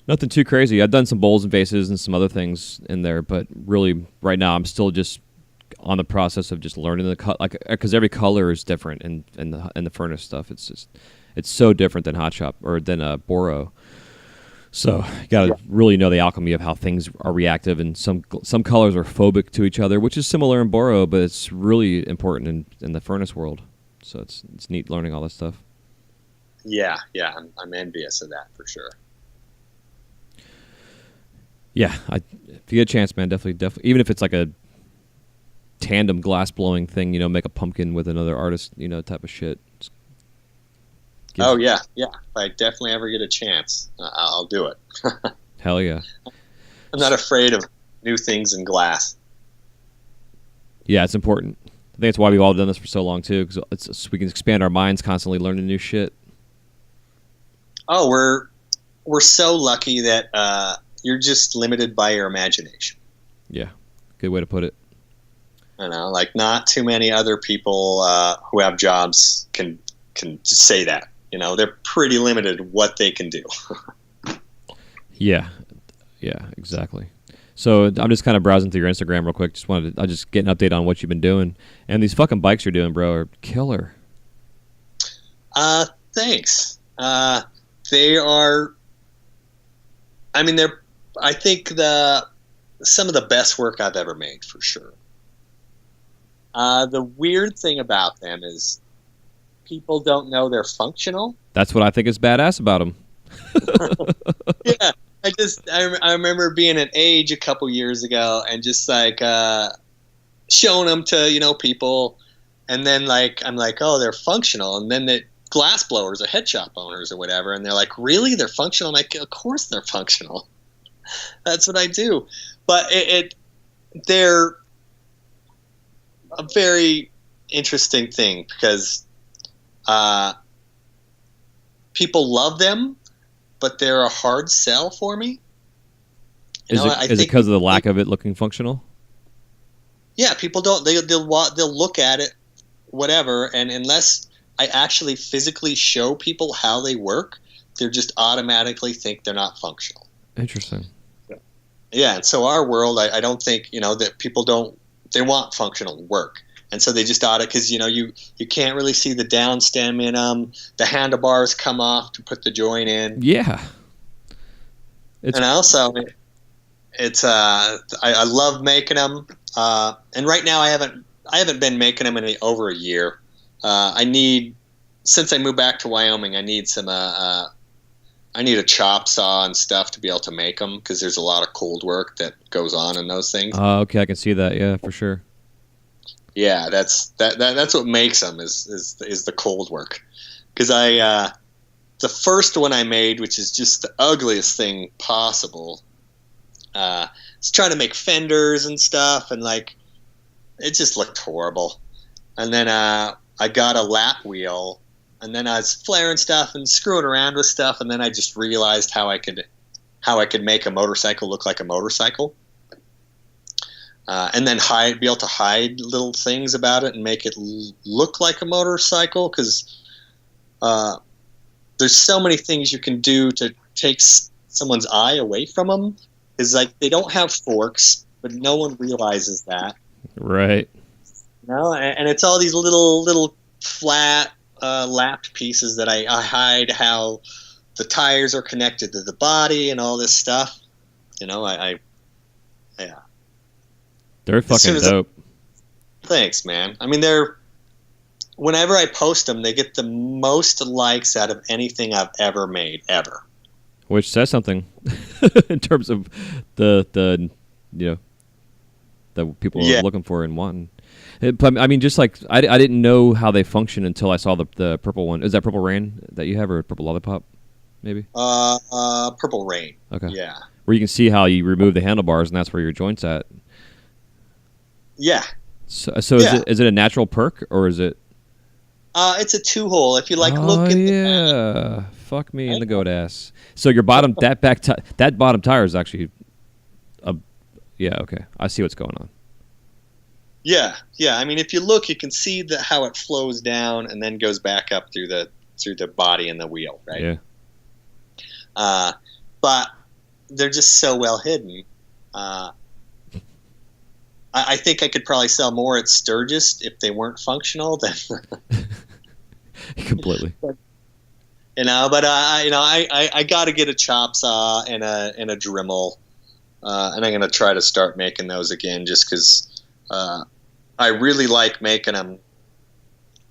nothing too crazy. I've done some bowls and vases and some other things in there, but really, right now, I'm still just on the process of just learning the cut, like because every color is different in the furnace stuff. It's so different than hot shop or than boro. So you gotta really know the alchemy of how things are reactive, and some colors are phobic to each other, which is similar in boro, but it's really important in the furnace world. So it's neat learning all this stuff. Yeah, I'm envious of that for sure. Yeah, if you get a chance, man, definitely, even if it's like a tandem glass blowing thing, make a pumpkin with another artist, type of shit. Oh yeah. If I definitely ever get a chance, I'll do it. Hell yeah. I'm not afraid of new things in glass. Yeah, it's important. I think that's why we've all done this for so long too, because we can expand our minds constantly, learning new shit. Oh, we're so lucky that you're just limited by your imagination. Yeah, good way to put it. Like not too many other people who have jobs can say that. They're pretty limited what they can do. Yeah, exactly. So I'm just kind of browsing through your Instagram real quick. I'll just get an update on what you've been doing. And these fucking bikes you're doing, bro, are killer. Thanks. They are. I mean, I think some of the best work I've ever made for sure. The weird thing about them is people don't know they're functional. That's what I think is badass about them. Yeah, I remember being at Age a couple years ago and just like showing them to people, and then like I'm like, oh, they're functional, and then the glass blowers or head shop owners or whatever, and they're like, really, they're functional? I'm like, of course they're functional. That's what I do, but they're a very interesting thing because people love them, but they're a hard sell for me. Is it because of the lack of it looking functional? Yeah, people don't. They'll look at it, whatever, and unless I actually physically show people how they work, they just automatically think they're not functional. Interesting. Yeah, and so our world, I don't think that people don't. They want functional work. And so they just because you can't really see the down stem in them. The handlebars come off to put the joint in. Yeah. So it's I love making them. And right now I haven't been making them in over a year. Since I moved back to Wyoming, I need some I need a chop saw and stuff to be able to make them because there's a lot of cold work that goes on in those things. Okay, I can see that. Yeah, for sure. Yeah, that's what makes them is the cold work. Because the first one I made, which is just the ugliest thing possible, was trying to make fenders and stuff, and like it just looked horrible. And then I got a lap wheel, and then I was flaring stuff and screwing around with stuff, and then I just realized how I could make a motorcycle look like a motorcycle. And then be able to hide little things about it and make it look like a motorcycle, because there's so many things you can do to take someone's eye away from them. Is like they don't have forks, but no one realizes that. Right. You know, and it's all these little flat lapped pieces that I hide how the tires are connected to the body and all this stuff. You know, yeah. They're fucking dope. Thanks, man. I mean, whenever I post them, they get the most likes out of anything I've ever made, ever. Which says something in terms of the that people are looking for and wanting. I mean, just like I didn't know how they function until I saw the purple one. Is that Purple Rain that you have, or Purple Lollipop, maybe? Purple Rain. Okay. Yeah. Where you can see how you remove the handlebars, and that's where your joint's at. Yeah. So is it a natural perk, or is it? It's a 2-hole. If you look at the fuck me in the goat ass. So your bottom that bottom tire is actually okay. I see what's going on. Yeah. I mean, if you look, you can see how it flows down and then goes back up through the body and the wheel, right? Yeah. But they're just so well hidden. I think I could probably sell more at Sturgis if they weren't functional. Than completely. You know, but I got to get a chop saw and a Dremel, and I'm gonna try to start making those again, just because I really like making them,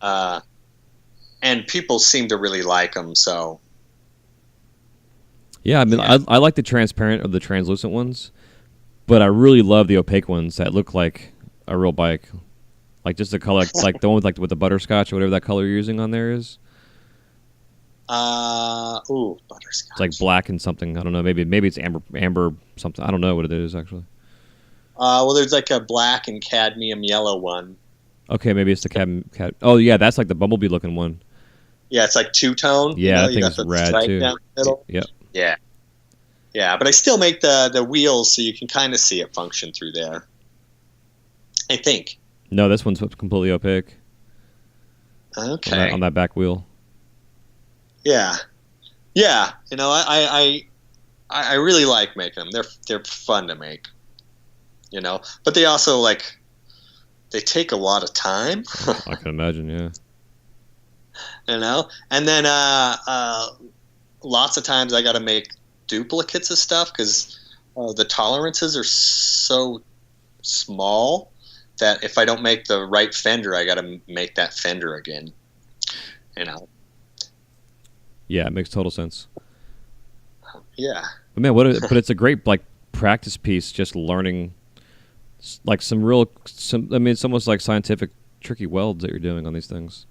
and people seem to really like them. So yeah, I mean, I like the transparent or the translucent ones. But I really love the opaque ones that look like a real bike, like just the color, like the one with the butterscotch or whatever that color you're using on there is. Butterscotch. It's like black and something. I don't know. Maybe it's amber something. I don't know what it is actually. Well, there's like a black and cadmium yellow one. Okay, maybe it's the cadmium. Oh yeah, that's like the bumblebee looking one. Yeah, it's like two-tone. Yeah, I think it's rad too. Down the middle. Yep. Yeah. Yeah, but I still make the wheels so you can kind of see it function through there. I think. No, this one's completely opaque. Okay. On that back wheel. Yeah. Yeah. You know, I really like making them. They're fun to make. You know, but they also they take a lot of time. I can imagine, yeah. You know, and then lots of times I got to make duplicates of stuff because the tolerances are so small that if I don't make the right fender, I got to make that fender again. You know. Yeah, it makes total sense. Yeah. But man, but it's a great practice piece. Just learning some. I mean, it's almost like scientific, tricky welds that you're doing on these things.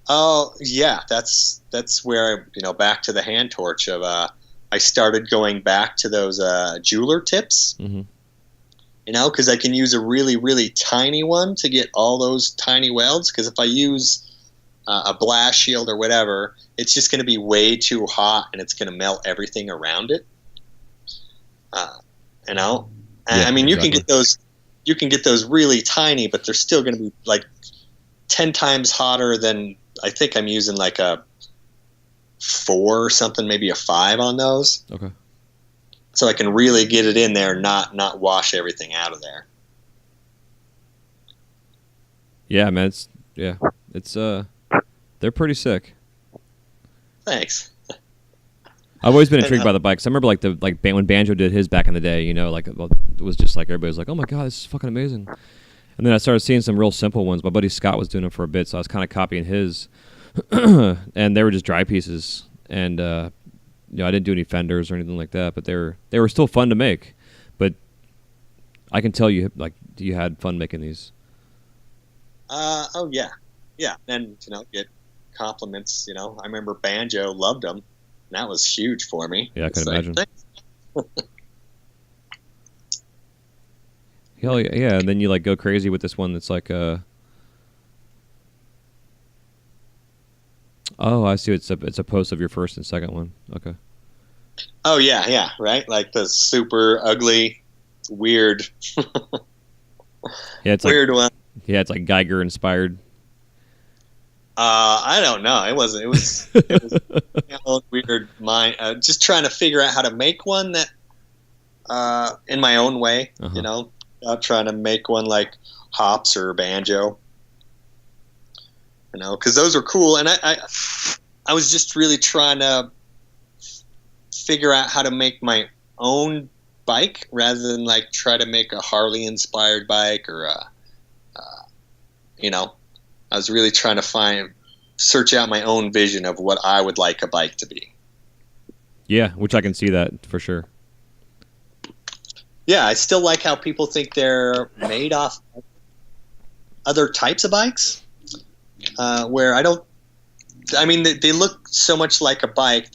Oh yeah, that's where back to the hand torch of I started going back to those jeweler tips. Mm-hmm. You know, because I can use a really, really tiny one to get all those tiny welds. Because if I use a blast shield or whatever, it's just going to be way too hot and it's going to melt everything around it. You know, and yeah, I mean, exactly. you can get those really tiny, but they're still going to be 10 times hotter than I think I'm using a 4 or something, maybe a 5 on those. Okay. So I can really get it in there, not wash everything out of there. Yeah, man. It's they're pretty sick. Thanks. I've always been intrigued by the bikes. I remember when Banjo did his back in the day. It was just everybody was like, "Oh my god, this is fucking amazing." And then I started seeing some real simple ones. My buddy Scott was doing them for a bit, so I was kind of copying his. And they were just dry pieces, and I didn't do any fenders or anything like that, but they were still fun to make. But I can tell you had fun making these. Oh yeah, and get compliments. I remember Banjo loved them, and that was huge for me. Yeah, I can imagine. Hell yeah, yeah. And then you like go crazy with this one that's like oh, I see. It's a post of your first and second one. Okay. Oh yeah, right. Like the super ugly, weird, Yeah, it's weird like one. yeah, it's like Geiger inspired. I don't know. It wasn't. It was my own weird mind. Just trying to figure out how to make one that, in my own way. Uh-huh. You know, not trying to make one like hops or banjo. You know, because those were cool, and I was just really trying to figure out how to make my own bike rather than like try to make a Harley inspired bike or you know, I was really trying to search out my own vision of what I would like a bike to be. Yeah, which I can see that for sure. Yeah, I still like how people think they're made off other types of bikes, where I mean, they look so much like a bike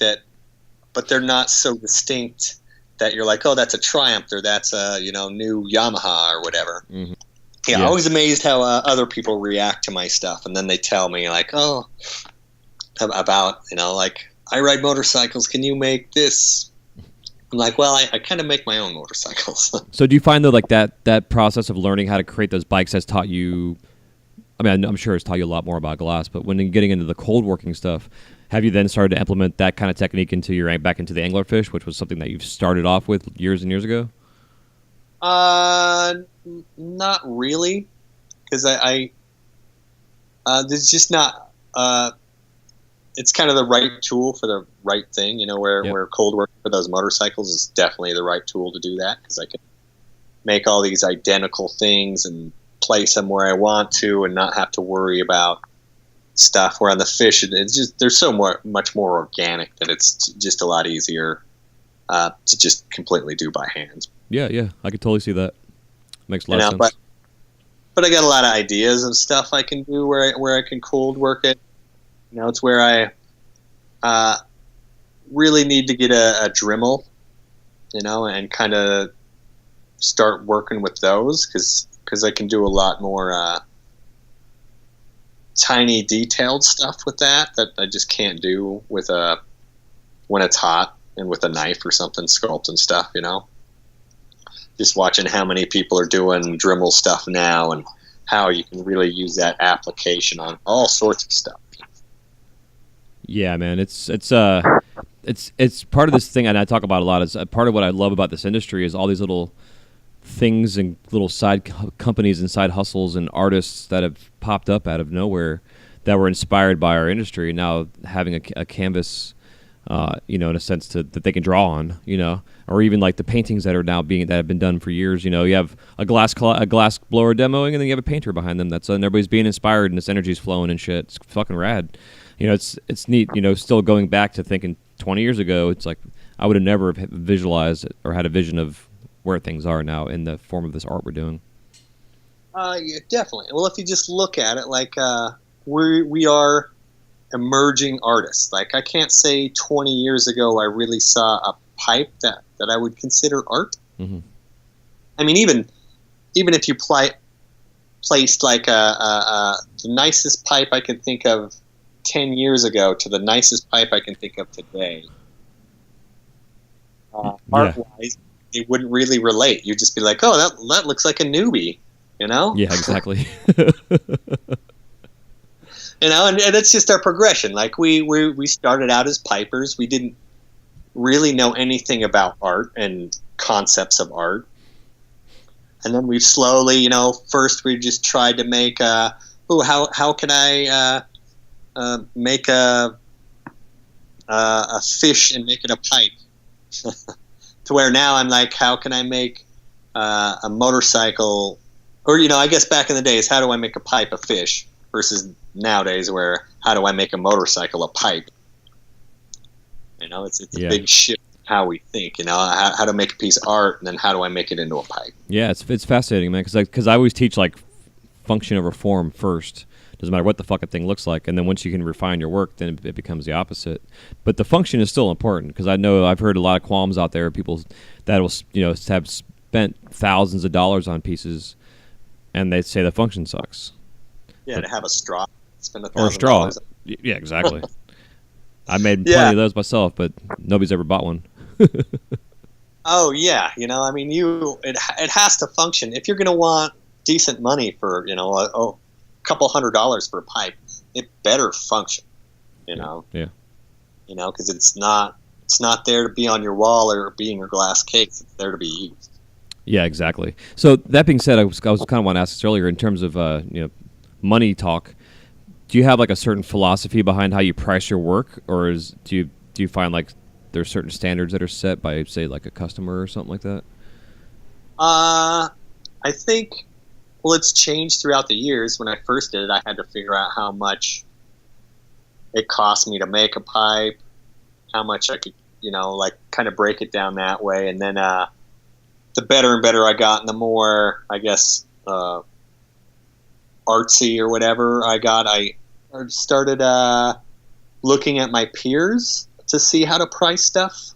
but they're not so distinct that you're like, oh, that's a Triumph or that's a, new Yamaha or whatever. Mm-hmm. Yeah, always amazed how other people react to my stuff, and then they tell me like, oh, about like I ride motorcycles. Can you make this? I'm like, well, I kind of make my own motorcycles. So do you find though, like that process of learning how to create those bikes has taught you? I mean, I'm sure it's taught you a lot more about glass, but when you're getting into the cold working stuff, have you then started to implement that kind of technique into back into the anglerfish, which was something that you've started off with years and years ago? Not really, because I there's just not. It's kind of the right tool for the right thing, where cold work for those motorcycles is definitely the right tool to do that, because I can make all these identical things and place them where I want to and not have to worry about stuff. Where on the fish, it's just they're so much more organic that it's just a lot easier to just completely do by hand. Yeah, I could totally see that. Makes a lot of sense. But I got a lot of ideas and stuff I can do where I can cold work it. It's where I really need to get a Dremel, and kind of start working with those because I can do a lot more tiny detailed stuff with that I just can't do with when it's hot and with a knife or something, sculpting stuff, Just watching how many people are doing Dremel stuff now and how you can really use that application on all sorts of stuff. Yeah, man, it's part of this thing, and I talk about a lot. Is part of what I love about this industry is all these little things and little side companies and side hustles and artists that have popped up out of nowhere that were inspired by our industry. Now having a canvas, in a sense that they can draw on, or even like the paintings that have been done for years. You have a glass blower demoing, and then you have a painter behind them. And everybody's being inspired, and this energy's flowing and shit. It's fucking rad. It's neat. Still going back to thinking 20 years ago, it's like I would have never visualized or had a vision of where things are now in the form of this art we're doing. Yeah, definitely. Well, if you just look at it, like we are emerging artists. Like I can't say 20 years ago I really saw a pipe that I would consider art. Mm-hmm. I mean, even if you placed like the nicest pipe I can think of 10 years ago to the nicest pipe I can think of today, art-wise, it wouldn't really relate. You'd just be like, oh, that looks like a newbie, Yeah, exactly. And it's just our progression. Like we started out as pipers. We didn't really know anything about art and concepts of art. And then we've slowly, first we just tried to make how can I make a fish and make it a pipe? To where now I'm like, how can I make a motorcycle? Or, I guess back in the days, how do I make a pipe a fish? Versus nowadays where how do I make a motorcycle a pipe? It's a big shift in how we think, how to make a piece of art, and then how do I make it into a pipe? Yeah, it's fascinating, man, because I always teach like function over form first. Doesn't matter what the fucking thing looks like, and then once you can refine your work, then it becomes the opposite. But the function is still important, because I know I've heard a lot of qualms out there, people that will have spent thousands of dollars on pieces, and they say the function sucks. Yeah, to have a straw, spend Or a straw. $1,000. Yeah, exactly. I made plenty of those myself, but nobody's ever bought one. Oh yeah, I mean, it has to function. If you're going to want decent money for a couple $100 for a pipe, it better function. Yeah. Because it's not there to be on your wall or be in your glass case. It's there to be used. Yeah, exactly. So that being said, I was kind of want to ask this earlier in terms of money talk. Do you have like a certain philosophy behind how you price your work, or do you find like there's certain standards that are set by, say, like a customer or something like that? I think, well, it's changed throughout the years. When I first did it, I had to figure out how much it cost me to make a pipe, how much I could, kind of break it down that way. And then the better and better I got, and the more, I guess, artsy or whatever I got, I started looking at my peers to see how to price stuff.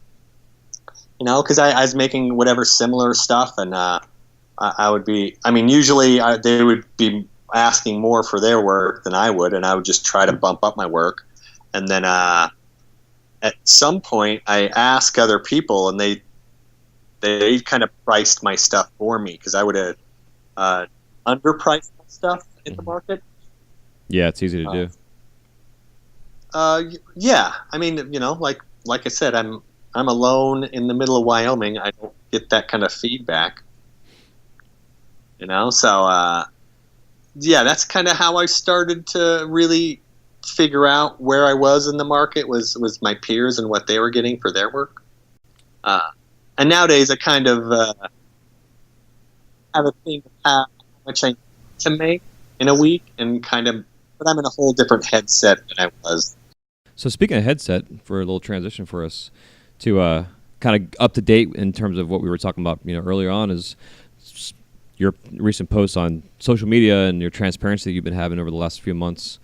Because I was making whatever similar stuff, and I would be, usually they would be asking more for their work than I would, and I would just try to bump up my work. And then at some point I asked other people, and they kind of priced my stuff for me, because I would have underpriced my stuff in the market. Yeah, it's easy to do. Yeah, like I said, I'm alone in the middle of Wyoming. I don't get that kind of feedback. So yeah, that's kind of how I started to really figure out where I was in the market, was my peers and what they were getting for their work. And nowadays I kind of have a thing of how much I need to make in a week, and but I'm in a whole different headset than I was. So speaking of headset, for a little transition for us to kind of up to date in terms of what we were talking about, earlier on, is your recent posts on social media and your transparency that you've been having over the last few months.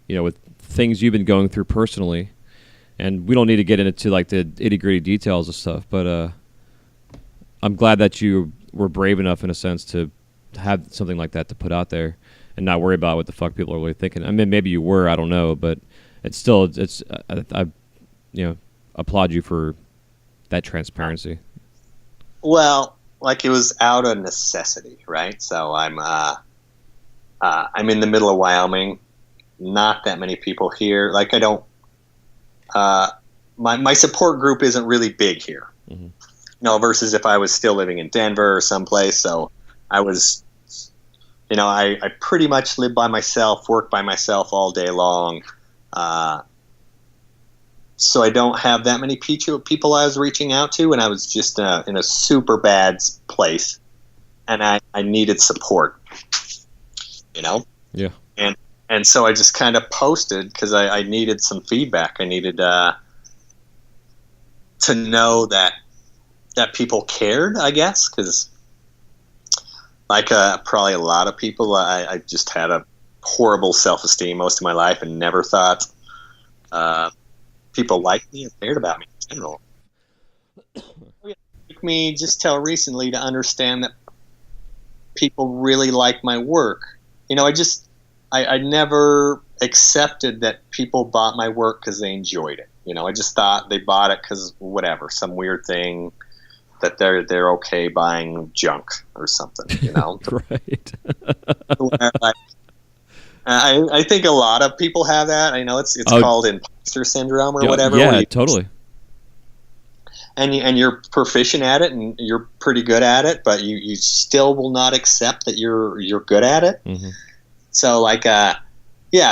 With things you've been going through personally, and we don't need to get into like the itty-gritty details of stuff, but I'm glad that you were brave enough, in a sense, to have something like that to put out there and not worry about what the fuck people are really thinking. I mean, maybe you were, I don't know, but it's still, I applaud you for that transparency. Well, like, it was out of necessity, right? So I'm in the middle of Wyoming. Not that many people here. Like, I don't. My support group isn't really big here. Mm-hmm. Versus if I was still living in Denver or someplace. So I was, I pretty much live by myself, work by myself all day long. So I don't have that many people I was reaching out to, and I was just in a super bad place, and I needed support, Yeah. And so I just kind of posted, because I needed some feedback. I needed to know that people cared, I guess, because like probably a lot of people, I just had a horrible self-esteem most of my life and never thought people liked me or cared about me in general. It took me just till recently to understand that people really like my work. I never accepted that people bought my work because they enjoyed it. I just thought they bought it because whatever, some weird thing that they're okay buying junk or something. Right. I think a lot of people have that. I know it's called imposter syndrome or whatever. Yeah, totally. And you're proficient at it, and you're pretty good at it, but you still will not accept that you're good at it. Mm-hmm. So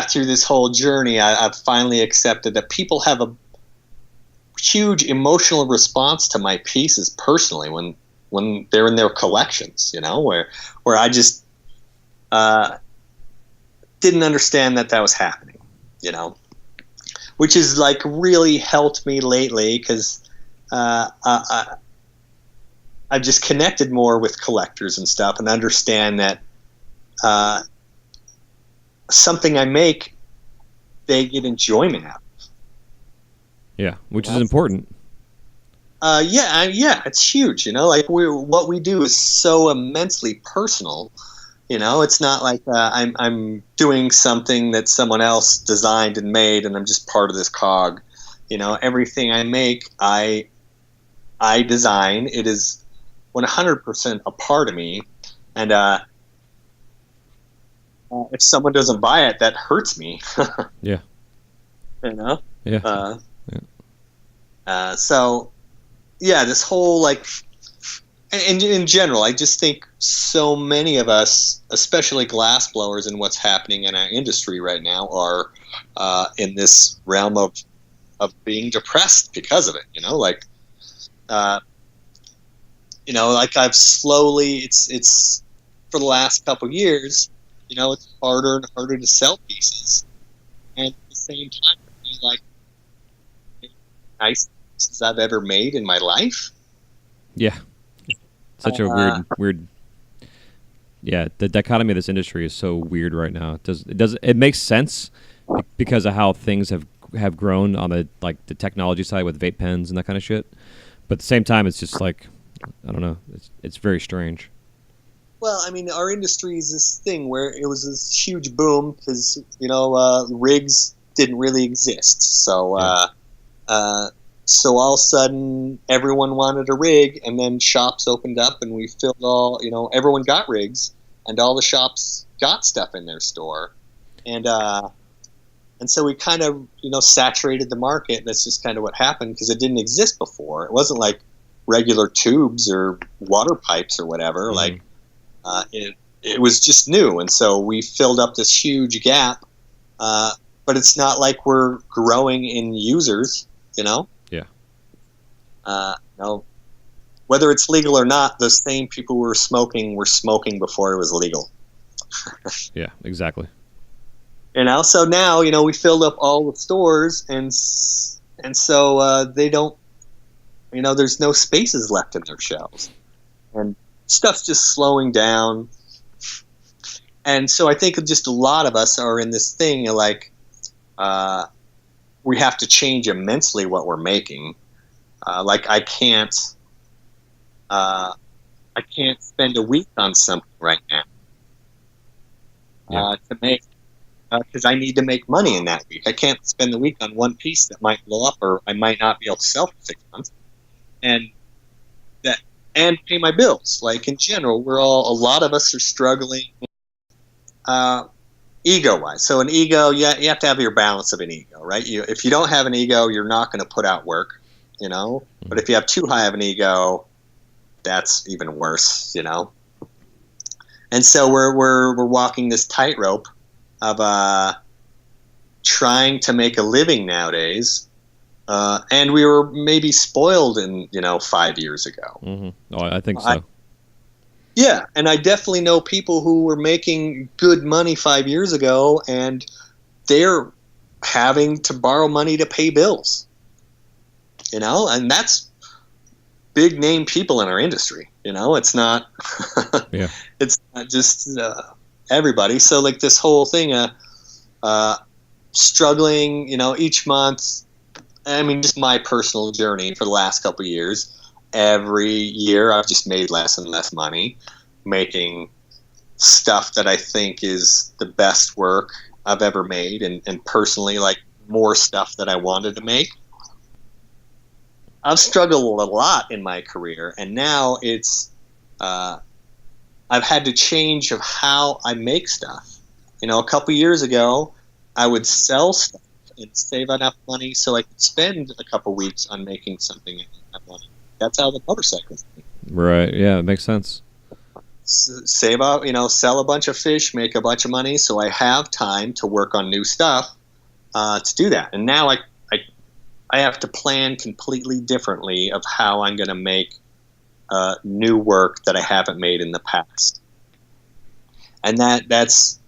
through this whole journey, I've finally accepted that people have a huge emotional response to my pieces personally when they're in their collections, where I just didn't understand that was happening, which is like really helped me lately, because I've just connected more with collectors and stuff, and understand that something I make, they get enjoyment out of. Yeah, which is important. Yeah, it's huge. Like what we do is so immensely personal. It's not like I'm doing something that someone else designed and made, and I'm just part of this cog. Everything I make, I design. It is 100% a part of me, and if someone doesn't buy it, that hurts me. Yeah. Yeah. So, yeah, this whole like, and in general, I just think so many of us, especially glass blowers, and what's happening in our industry right now, are in this realm of being depressed because of it. Like I've slowly, it's for the last couple of years, it's harder and harder to sell pieces, and at the same time, like nice pieces I've ever made in my life. Yeah. Such a weird. Yeah, the dichotomy of this industry is so weird right now. It makes sense because of how things have grown on the technology side with vape pens and that kind of shit. But at the same time, it's just like, I don't know. It's very strange. Well, I mean, our industry is this thing where it was this huge boom because rigs didn't really exist. So so all of a sudden, everyone wanted a rig, and then shops opened up, and we filled everyone got rigs, and all the shops got stuff in their store, and so we kind of saturated the market. That's just kind of what happened because it didn't exist before. It wasn't like regular tubes or water pipes or whatever. Mm-hmm. It was just new, and so we filled up this huge gap. But it's not like we're growing in users, Yeah. Whether it's legal or not, the same people who were smoking before it was legal. Yeah, exactly. So now, we filled up all the stores, and so they don't, there's no spaces left in their shelves, and stuff's just slowing down. And so I think just a lot of us are in this thing of like, we have to change immensely what we're making. Like I can't spend a week on something right now to make, because I need to make money in that week. I can't spend the week on one piece that might blow up, or I might not be able to sell for 6 months, and pay my bills. Like in general, a lot of us are struggling ego-wise. So an ego, you have to have your balance of an ego, right? If you don't have an ego, you're not going to put out work, But if you have too high of an ego, that's even worse, And so we're walking this tightrope of trying to make a living nowadays, and we were maybe spoiled in 5 years ago. Mm-hmm. Oh, I think so. Yeah, and I definitely know people who were making good money 5 years ago, and they're having to borrow money to pay bills. And that's big name people in our industry. It's not. Yeah. It's not just everybody. So like this whole thing, struggling. Each month. I mean, just my personal journey for the last couple of years. Every year, I've just made less and less money making stuff that I think is the best work I've ever made, and personally, like more stuff that I wanted to make. I've struggled a lot in my career, and now it's I've had to change of how I make stuff. A couple years ago, I would sell stuff and save enough money so I could spend a couple weeks on making something and have money. That's how the motorcycles made. Right. Yeah, it makes sense. Save up, sell a bunch of fish, make a bunch of money, so I have time to work on new stuff to do that. And now I have to plan completely differently of how I'm going to make new work that I haven't made in the past. And that's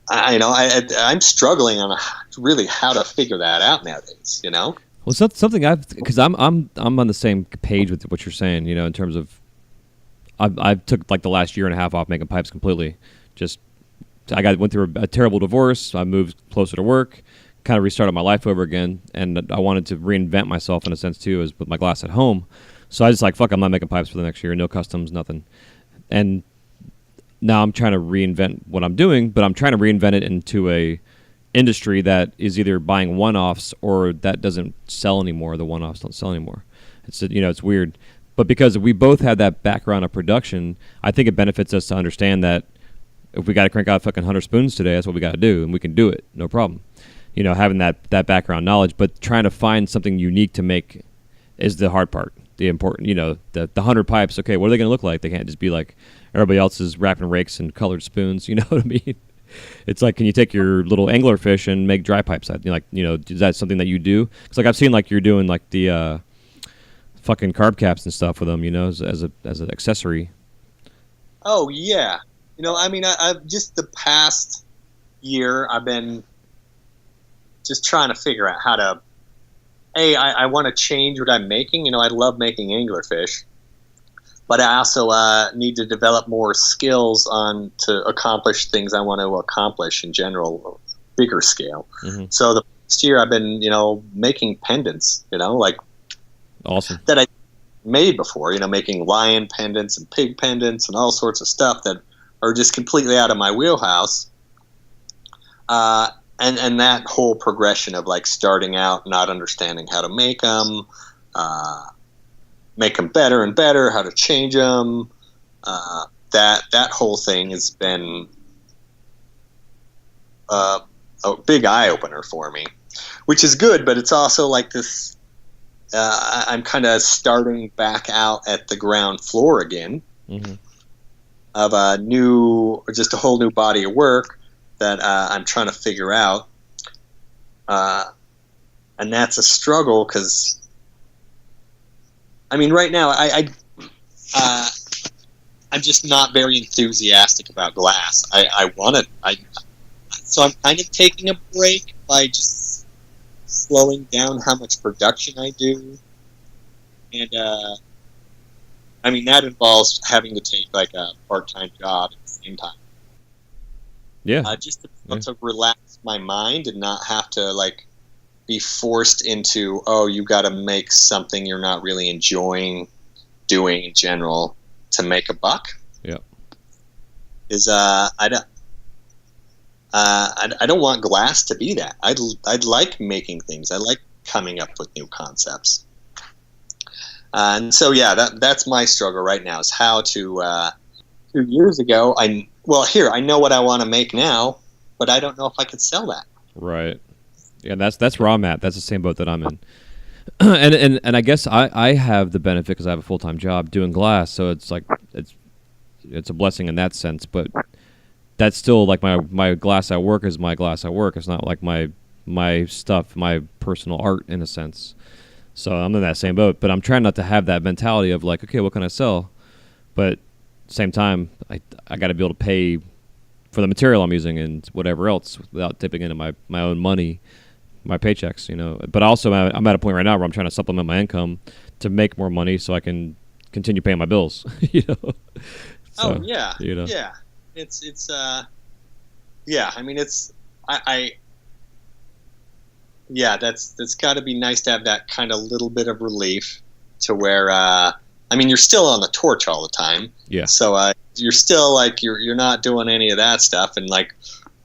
I'm struggling on really how to figure that out nowadays. Well, it's something because I'm on the same page with what you're saying. In terms of I took like the last year and a half off making pipes completely. Just went through a terrible divorce. I moved closer to work, kind of restarted my life over again, and I wanted to reinvent myself in a sense too, as with my glass at home. So I was like, fuck, I'm not making pipes for the next year, no customs, nothing. And now I'm trying to reinvent what I'm doing, but I'm trying to reinvent it into a industry that is either buying one-offs or that doesn't sell anymore. The one-offs don't sell anymore. It's it's weird. But because we both have that background of production, I think it benefits us to understand that if we got to crank out fucking 100 spoons today, that's what we got to do, and we can do it, no problem. Having that background knowledge, but trying to find something unique to make is the hard part. The important, the 100 pipes. Okay, what are they going to look like? They can't just be like everybody else's wrapping rakes and colored spoons. You know what I mean? It's like, can you take your little anglerfish and make dry pipes? Is that something that you do? Because like I've seen like you're doing like the fucking carb caps and stuff with them. As an accessory. Oh yeah, I've just the past year I've been just trying to figure out how to. I want to change what I'm making. I love making anglerfish, but I also need to develop more skills to accomplish things I want to accomplish in general, bigger scale. Mm-hmm. So the past year I've been, making pendants, like awesome that I made before. Making lion pendants and pig pendants and all sorts of stuff that are just completely out of my wheelhouse. And that whole progression of like starting out, not understanding how to make them better and better, how to change them. That whole thing has been a big eye opener for me, which is good. But it's also like this. I'm kind of starting back out at the ground floor again mm-hmm. of just a whole new body of work that I'm trying to figure out, and that's a struggle because, right now I'm just not very enthusiastic about glass. So I'm kind of taking a break by just slowing down how much production I do, and that involves having to take like a part-time job at the same time. Yeah. Just to relax my mind and not have to like be forced into, you got to make something you're not really enjoying doing in general to make a buck. Yeah. I don't want glass to be that. I'd like making things. I like coming up with new concepts. And so that's my struggle right now is how to. 2 years ago, I know what I want to make now, but I don't know if I could sell that. Right. Yeah, that's where I'm at. That's the same boat that I'm in. and I guess I have the benefit because I have a full-time job doing glass, so it's like it's a blessing in that sense. But that's still like my glass at work is my glass at work. It's not like my stuff, my personal art in a sense. So I'm in that same boat. But I'm trying not to have that mentality of like, okay, what can I sell? But same time, I got to be able to pay for the material I'm using and whatever else without dipping into my own money, my paychecks, But also, I'm at a point right now where I'm trying to supplement my income to make more money so I can continue paying my bills, So, yeah. That's got to be nice to have that kind of little bit of relief to where, you're still on the torch all the time. Yeah. So you're still like you're not doing any of that stuff, and like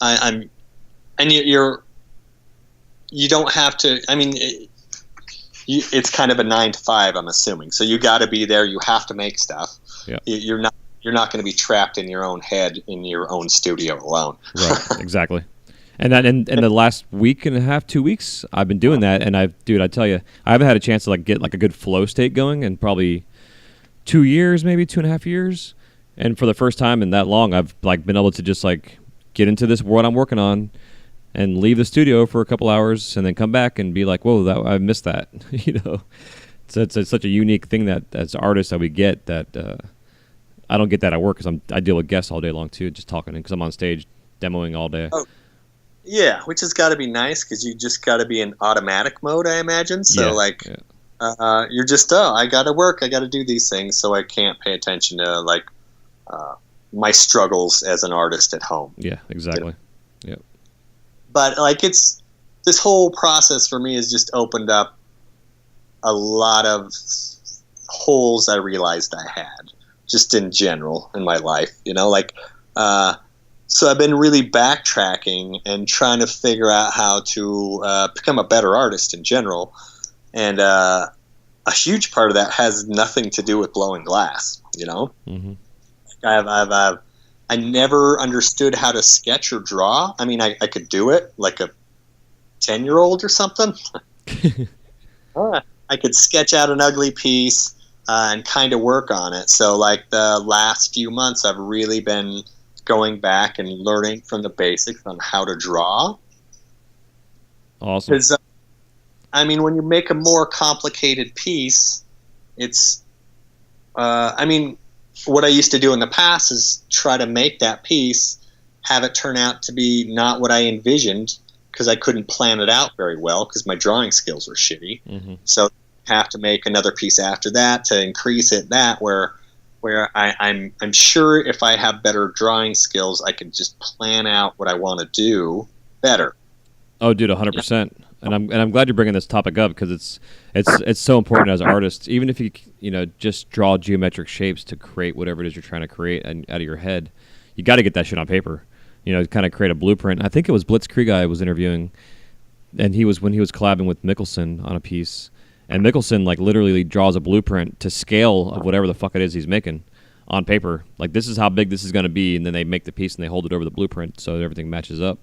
you don't have to. It's kind of a 9 to 5, I'm assuming. So you got to be there. You have to make stuff. Yeah. You're not going to be trapped in your own head in your own studio alone. Right. Exactly. And that in the last week and a half, 2 weeks, I've been doing that, and I tell you, I haven't had a chance to like get like a good flow state going in probably 2 years, maybe 2.5 years. And for the first time in that long, I've like been able to just like get into this world I'm working on and leave the studio for a couple hours and then come back and be like, whoa, I missed that. So it's such a unique thing that as artists that we get that I don't get that at work because I deal with guests all day long too, just talking because I'm on stage demoing all day. Oh, yeah, which has got to be nice because you just got to be in automatic mode, I imagine. So you're just I got to work, I got to do these things, so I can't pay attention to like my struggles as an artist at home. Yeah, exactly. Yep. But like there's this whole process for me has just opened up a lot of holes I realized I had just in general in my life, so I've been really backtracking and trying to figure out how to become a better artist in general. And a huge part of that has nothing to do with blowing glass, Mm-hmm. I never understood how to sketch or draw. I mean, I could do it like a 10-year-old or something. I could sketch out an ugly piece and kind of work on it. So like the last few months, I've really been going back and learning from the basics on how to draw. Awesome. Because, when you make a more complicated piece, it's, what I used to do in the past is try to make that piece, have it turn out to be not what I envisioned because I couldn't plan it out very well because my drawing skills were shitty. Mm-hmm. So I have to make another piece after that to increase it where I'm sure if I have better drawing skills, I can just plan out what I want to do better. Oh, dude, 100%. And I'm glad you're bringing this topic up because it's so important as artists. Even if you just draw geometric shapes to create whatever it is you're trying to create out of your head, you got to get that shit on paper. Kind of create a blueprint. I think it was Blitzkrieg I was interviewing, and when he was collabing with Mickelson on a piece. And Mickelson literally draws a blueprint to scale of whatever the fuck it is he's making on paper. Like, this is how big this is going to be, and then they make the piece and they hold it over the blueprint so that everything matches up.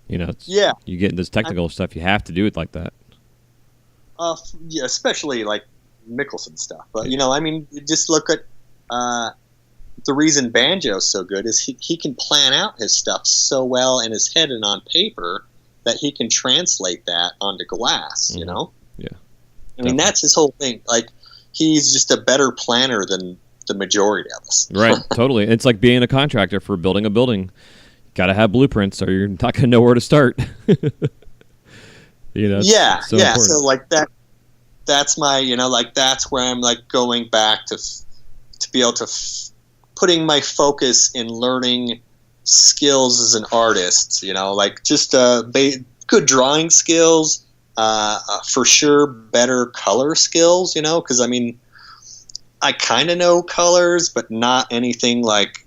You get into this technical stuff, you have to do it like that. Yeah, especially like Mickelson stuff. But just look at the reason Banjo's so good is he can plan out his stuff so well in his head and on paper that he can translate that onto glass. Mm-hmm. Yeah. That's his whole thing. Like, he's just a better planner than the majority of us. Right, totally. It's like being a contractor for building a building. Got to have blueprints or you're not going to know where to start. Yeah. So important. So like that's my, that's where I'm going back to be able to putting my focus in learning skills as an artist, just good drawing skills, for sure better color skills, because I kind of know colors, but not anything like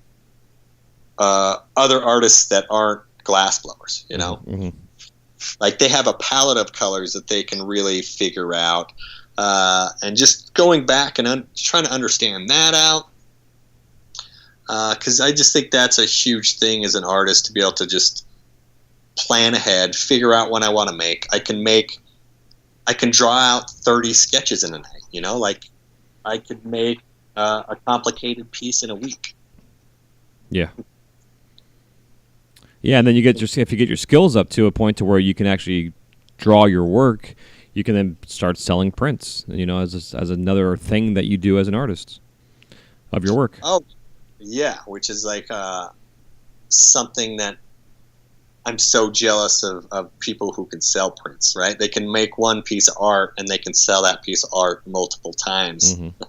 other artists that aren't glass blowers, Mm-hmm. Like, they have a palette of colors that they can really figure out, and just going back and trying to understand that out, because I just think that's a huge thing as an artist, to be able to just plan ahead, figure out what I want to make. I can draw out 30 sketches in a night, I could make a complicated piece in a week. Yeah. Yeah, and then if you get your skills up to a point to where you can actually draw your work, you can then start selling prints, as another thing that you do as an artist of your work. Oh, yeah, which is something that I'm so jealous of people who can sell prints, right? They can make one piece of art and they can sell that piece of art multiple times. Mm-hmm.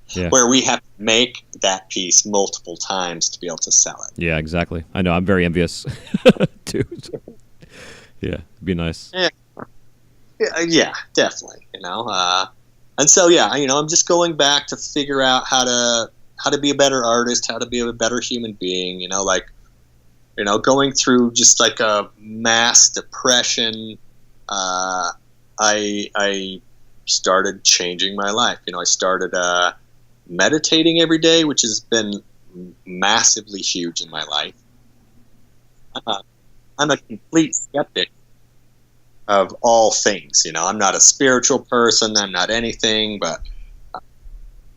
Yeah. Where we have to make that piece multiple times to be able to sell it. Yeah, exactly. I know. I'm very envious, too. Yeah, it'd be nice. Yeah, definitely. And so I'm just going back to figure out how to be a better artist, how to be a better human being. Going through just like a mass depression. I started changing my life. I started meditating every day, which has been massively huge in my life. I'm a complete skeptic of all things. I'm not a spiritual person. I'm not anything, but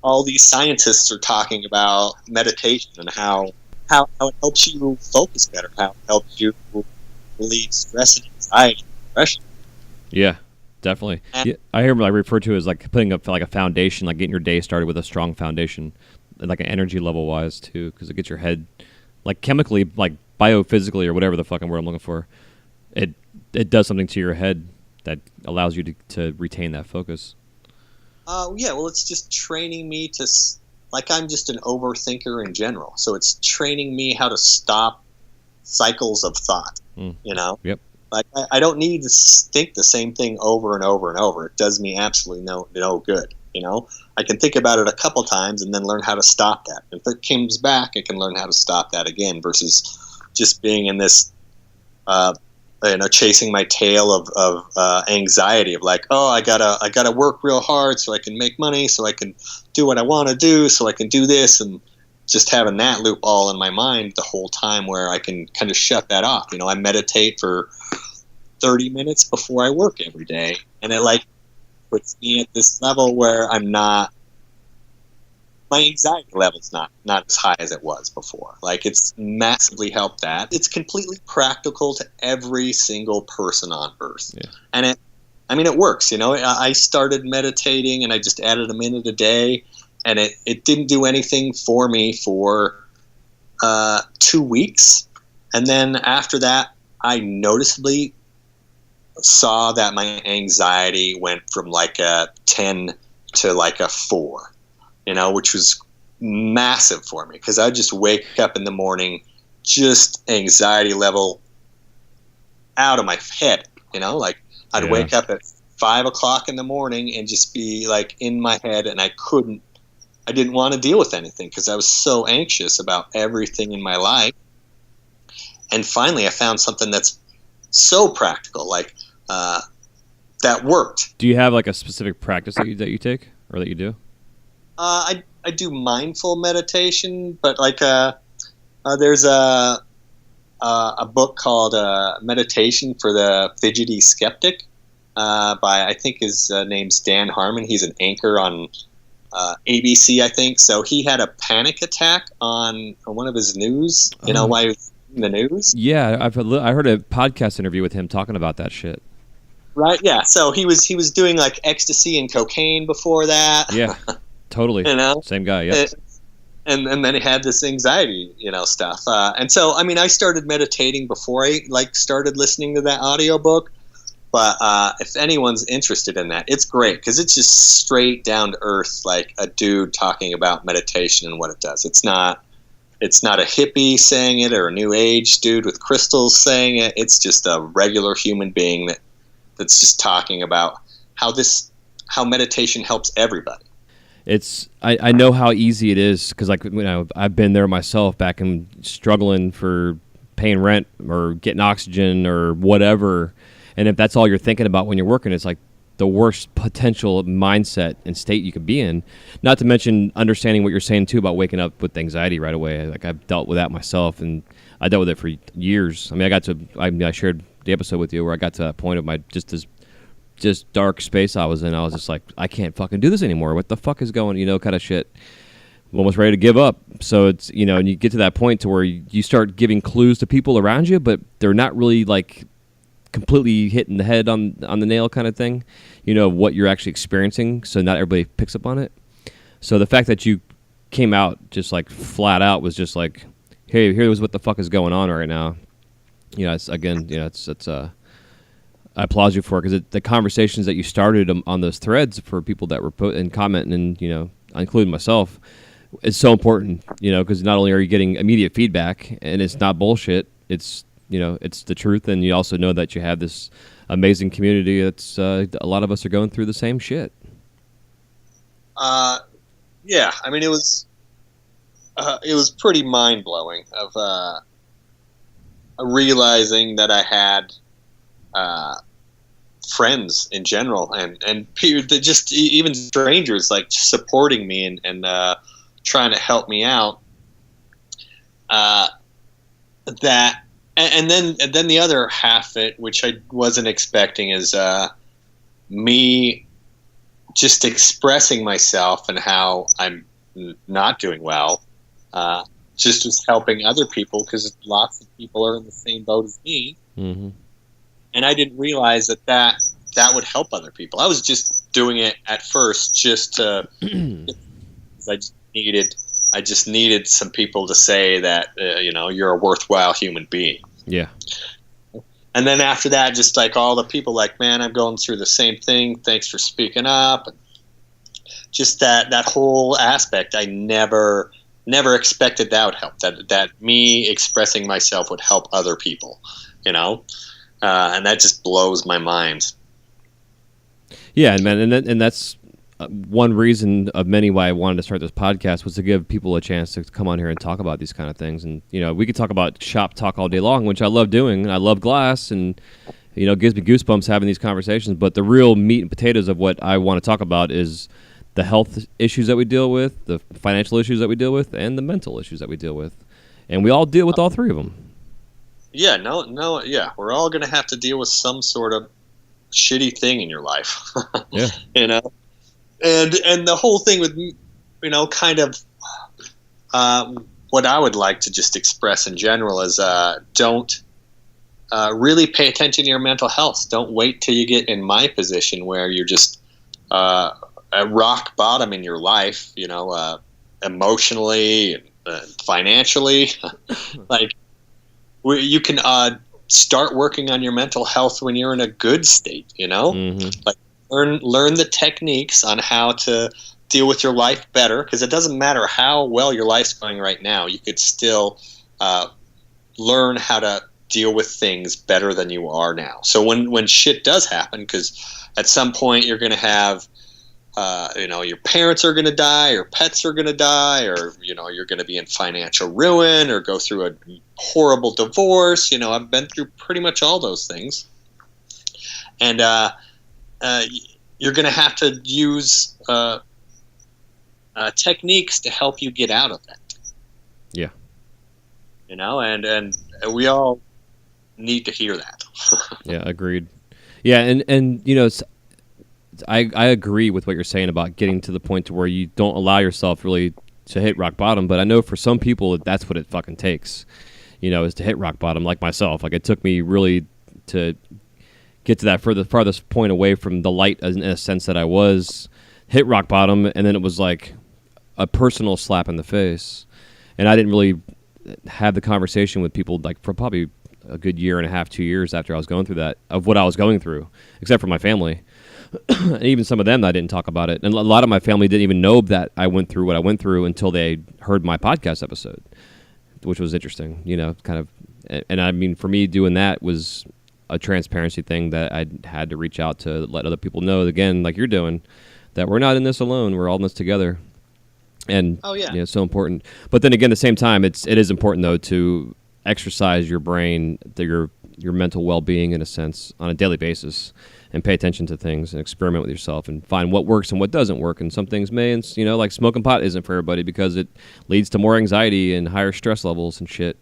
all these scientists are talking about meditation and how it helps you focus better, how it helps you relieve stress and anxiety and depression. Yeah. Definitely. Yeah, I hear I refer to it as like putting up like a foundation, like getting your day started with a strong foundation, like an energy level wise too, because it gets your head, like chemically, like biophysically or whatever the fucking word I'm looking for. It does something to your head that allows you to retain that focus. Yeah, well, it's just training me to, I'm just an overthinker in general, so it's training me how to stop cycles of thought. Yep. Like, I don't need to think the same thing over and over and over. It does me absolutely no good. I can think about it a couple times and then learn how to stop that. If it comes back, I can learn how to stop that again versus just being in this, chasing my tail of anxiety of like, oh, I gotta work real hard so I can make money, so I can do what I want to do, so I can do this, and just having that loop all in my mind the whole time where I can kind of shut that off. I meditate for 30 minutes before I work every day, and it like puts me at this level where my anxiety level's not as high as it was before. Like, it's massively helped that. It's completely practical to every single person on Earth. Yeah. And it works, I started meditating and I just added a minute a day, and it didn't do anything for me for 2 weeks. And then after that, I noticeably saw that my anxiety went from like a 10 to like a 4, which was massive for me, because I'd just wake up in the morning, just anxiety level out of my head, like I'd wake up at 5 o'clock in the morning and just be like in my head, and I didn't want to deal with anything because I was so anxious about everything in my life. And finally I found something that's so practical, like that worked. Do you have like a specific practice that you take or that you do? I do mindful meditation, but like there's a book called Meditation for the Fidgety Skeptic by, I think his name's Dan Harmon. He's an anchor on ABC, I think. So he had a panic attack on one of his news. Why he was in the news? Yeah, I heard a podcast interview with him talking about that shit. Right? Yeah. So he was doing like ecstasy and cocaine before that. Yeah, totally. Same guy. Yeah. And then he had this anxiety, stuff. And so, I started meditating before I started listening to that audiobook. But if anyone's interested in that, it's great because it's just straight down to earth, like a dude talking about meditation and what it does. It's not a hippie saying it or a new age dude with crystals saying it. It's just a regular human being that's just talking about how meditation helps everybody. I know how easy it is because I've been there myself back in struggling for paying rent or getting oxygen or whatever. And if that's all you're thinking about when you're working, it's like the worst potential mindset and state you could be in. Not to mention understanding what you're saying too about waking up with anxiety right away. Like, I've dealt with that myself, and I dealt with it for years. I shared the episode with you where I got to that point of my just dark space I was in. I was just like, I can't fucking do this anymore. What the fuck is going, kind of shit. I'm almost ready to give up. So it's, and you get to that point to where you start giving clues to people around you, but they're not really like completely hitting the head on the nail kind of thing, what you're actually experiencing. So not everybody picks up on it. So the fact that you came out just like flat out was just like, hey, here's what the fuck is going on right now. It's I applaud you for it, because the conversations that you started on those threads for people that were and commenting, and including myself, is so important. Because not only are you getting immediate feedback, and it's not bullshit, it's it's the truth, and you also know that you have this amazing community that's a lot of us are going through the same shit. Yeah, it was pretty mind blowing of realizing that I had friends in general and people that just even strangers like supporting me and trying to help me out. And then the other half of it, which I wasn't expecting, is me just expressing myself and how I'm not doing well. Just was helping other people because lots of people are in the same boat as me. Mm-hmm. And I didn't realize that would help other people. I was just doing it at first just to I just needed some people to say that, you're a worthwhile human being. Yeah. And then after that, just like all the people like, man, I'm going through the same thing. Thanks for speaking up. And just that whole aspect, I never expected that would help. That me expressing myself would help other people, and that just blows my mind. Yeah, and man, and that's one reason of many why I wanted to start this podcast was to give people a chance to come on here and talk about these kind of things. And we could talk about shop talk all day long, which I love doing. I love glass, and it gives me goosebumps having these conversations. But the real meat and potatoes of what I want to talk about is the health issues that we deal with, the financial issues that we deal with, and the mental issues that we deal with. And we all deal with all three of them. Yeah, yeah. We're all going to have to deal with some sort of shitty thing in your life. Yeah. And the whole thing with, kind of what I would like to just express in general is don't really pay attention to your mental health. Don't wait till you get in my position where you're just at rock bottom in your life, emotionally, financially. Like, you can start working on your mental health when you're in a good state, Mm-hmm. Like learn the techniques on how to deal with your life better, because it doesn't matter how well your life's going right now. You could still learn how to deal with things better than you are now. So when shit does happen, because at some point you're going to have your parents are going to die, or pets are going to die, or you're going to be in financial ruin, or go through a horrible divorce. I've been through pretty much all those things, and you're going to have to use techniques to help you get out of that. Yeah. And we all need to hear that. Yeah, agreed. Yeah, and I agree with what you're saying about getting to the point to where you don't allow yourself really to hit rock bottom. But I know for some people that's what it fucking takes, is to hit rock bottom. Like myself, like it took me really to get to that farthest point away from the light, in a sense that I was hit rock bottom, and then it was like a personal slap in the face, and I didn't really have the conversation with people like for probably a good year and a half, 2 years after I was going through that, of what I was going through, except for my family. And even some of them, I didn't talk about it. And a lot of my family didn't even know that I went through what I went through until they heard my podcast episode, which was interesting, kind of. And I mean, for me, doing that was a transparency thing that I had to reach out to let other people know, again, like you're doing, that we're not in this alone. We're all in this together. And it's so important. But then again, at the same time, it is important, though, to exercise your brain, your mental well-being, in a sense, on a daily basis, and pay attention to things and experiment with yourself and find what works and what doesn't work. And some things may, like smoking pot isn't for everybody because it leads to more anxiety and higher stress levels and shit,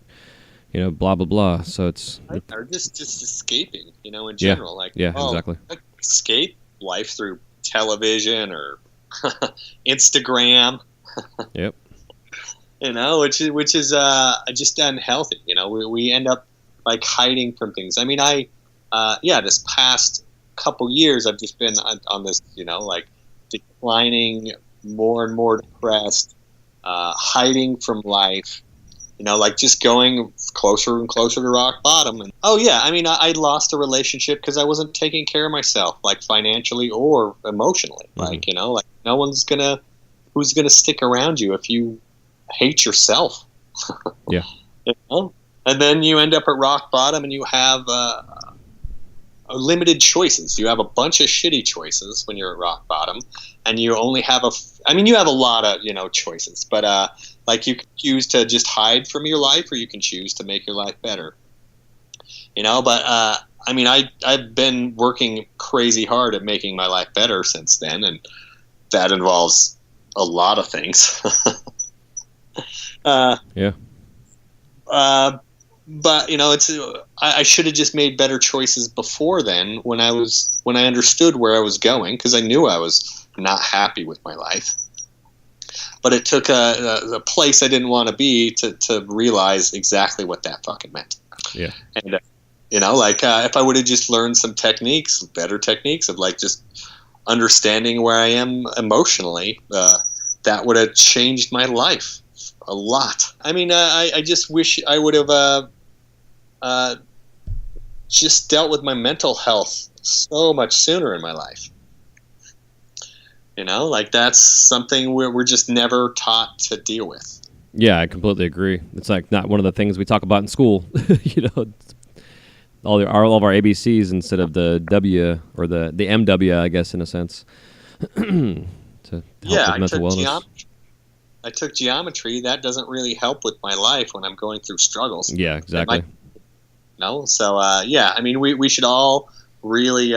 blah, blah, blah. So it's... Or just escaping, in general. Exactly. Escape life through television or Instagram. Yep. Which is just unhealthy. We end up like hiding from things. I mean, this past couple years, I've just been on this, like declining, more and more depressed, hiding from life, like just going closer and closer to rock bottom. And I lost a relationship because I wasn't taking care of myself, like financially or emotionally. Mm-hmm. Like no one's who's gonna stick around you if you hate yourself. Yeah. And then you end up at rock bottom, and you have limited choices. You have a bunch of shitty choices when you're at rock bottom, and you only have you have a lot of choices, but like you can choose to just hide from your life, or you can choose to make your life better. But I've been working crazy hard at making my life better since then, and that involves a lot of things. Yeah. But I should have just made better choices before then, when I understood where I was going, because I knew I was not happy with my life. But it took a place I didn't want to be to realize exactly what that fucking meant. Yeah. And if I would have just learned some techniques, better techniques of like just understanding where I am emotionally, that would have changed my life a lot. I mean, I just wish I would have just dealt with my mental health so much sooner in my life. Like that's something we're just never taught to deal with. Yeah, I completely agree. It's like not one of the things we talk about in school. all of our ABCs instead of the W or the MW, I guess, in a sense. To help with mental wellness. I took geometry. That doesn't really help with my life when I'm going through struggles. Yeah, exactly. So I mean, we should all really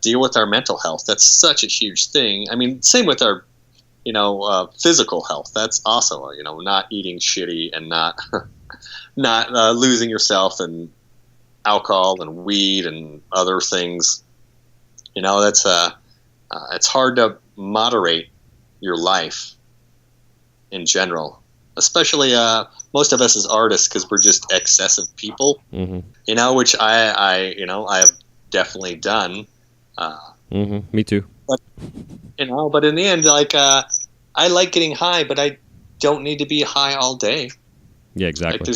deal with our mental health. That's such a huge thing. I mean, same with our physical health. That's also not eating shitty and not losing yourself and alcohol and weed and other things. That's it's hard to moderate your life in general, especially most of us as artists, because we're just excessive people. Mm-hmm. Which I have definitely done. Me too. But in the end, I like getting high, but I don't need to be high all day. Yeah, exactly.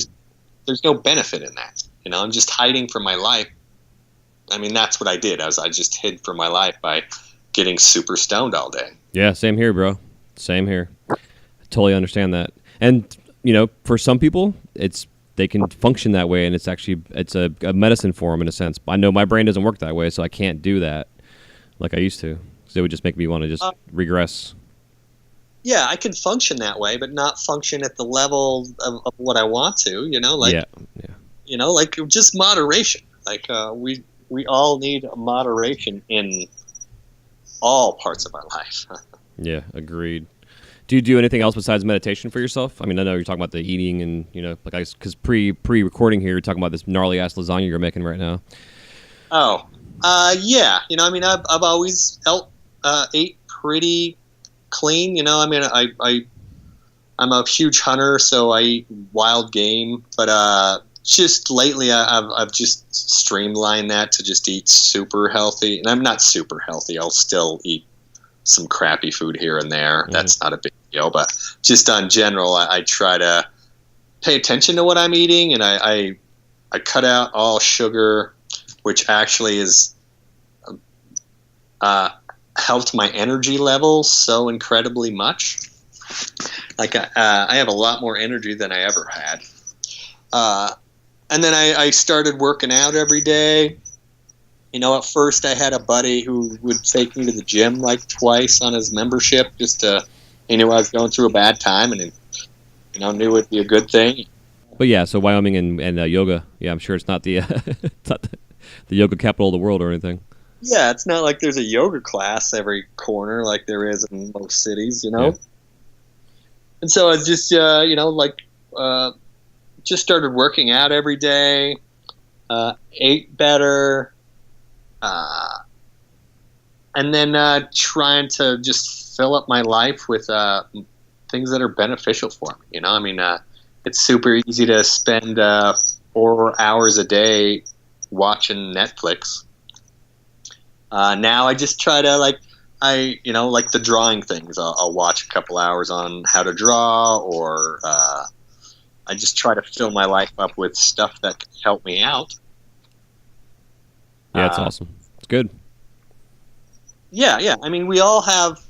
There's no benefit in that. I'm just hiding from my life. I mean, that's what I did. I just hid from my life by getting super stoned all day. Yeah, same here, bro. Same here. I totally understand that. And for some people, they can function that way, and it's a medicine for them in a sense. I know my brain doesn't work that way, so I can't do that like I used to. So it would just make me want to just regress. Yeah, I can function that way, but not function at the level of what I want to. Just moderation. We all need moderation in all parts of our life. Yeah, agreed. Do you do anything else besides meditation for yourself? I mean, I know you're talking about the eating and, because pre-recording here, you're talking about this gnarly-ass lasagna you're making right now. Oh, yeah. I've always ate pretty clean. I'm a huge hunter, so I eat wild game. But just lately, I've just streamlined that to just eat super healthy. And I'm not super healthy. I'll still eat some crappy food here and there. That's not a big deal. But just on general, I try to pay attention to what I'm eating, and I cut out all sugar, which actually is helped my energy levels so incredibly much. I have a lot more energy than I ever had. And then I started working out every day. At first I had a buddy who would take me to the gym like twice on his membership, just he knew I was going through a bad time, and knew it'd be a good thing. But yeah, so Wyoming and yoga. Yeah, I'm sure it's not the it's not the yoga capital of the world or anything. Yeah, it's not like there's a yoga class every corner like there is in most cities, Yeah. And so I just just started working out every day, ate better, and then trying to just fill up my life with things that are beneficial for me. It's super easy to spend 4 hours a day watching Netflix. Now I just try to like the drawing things. I'll watch a couple hours on how to draw, or I just try to fill my life up with stuff that can help me out. Yeah, it's awesome. It's good. Yeah. I mean, we all have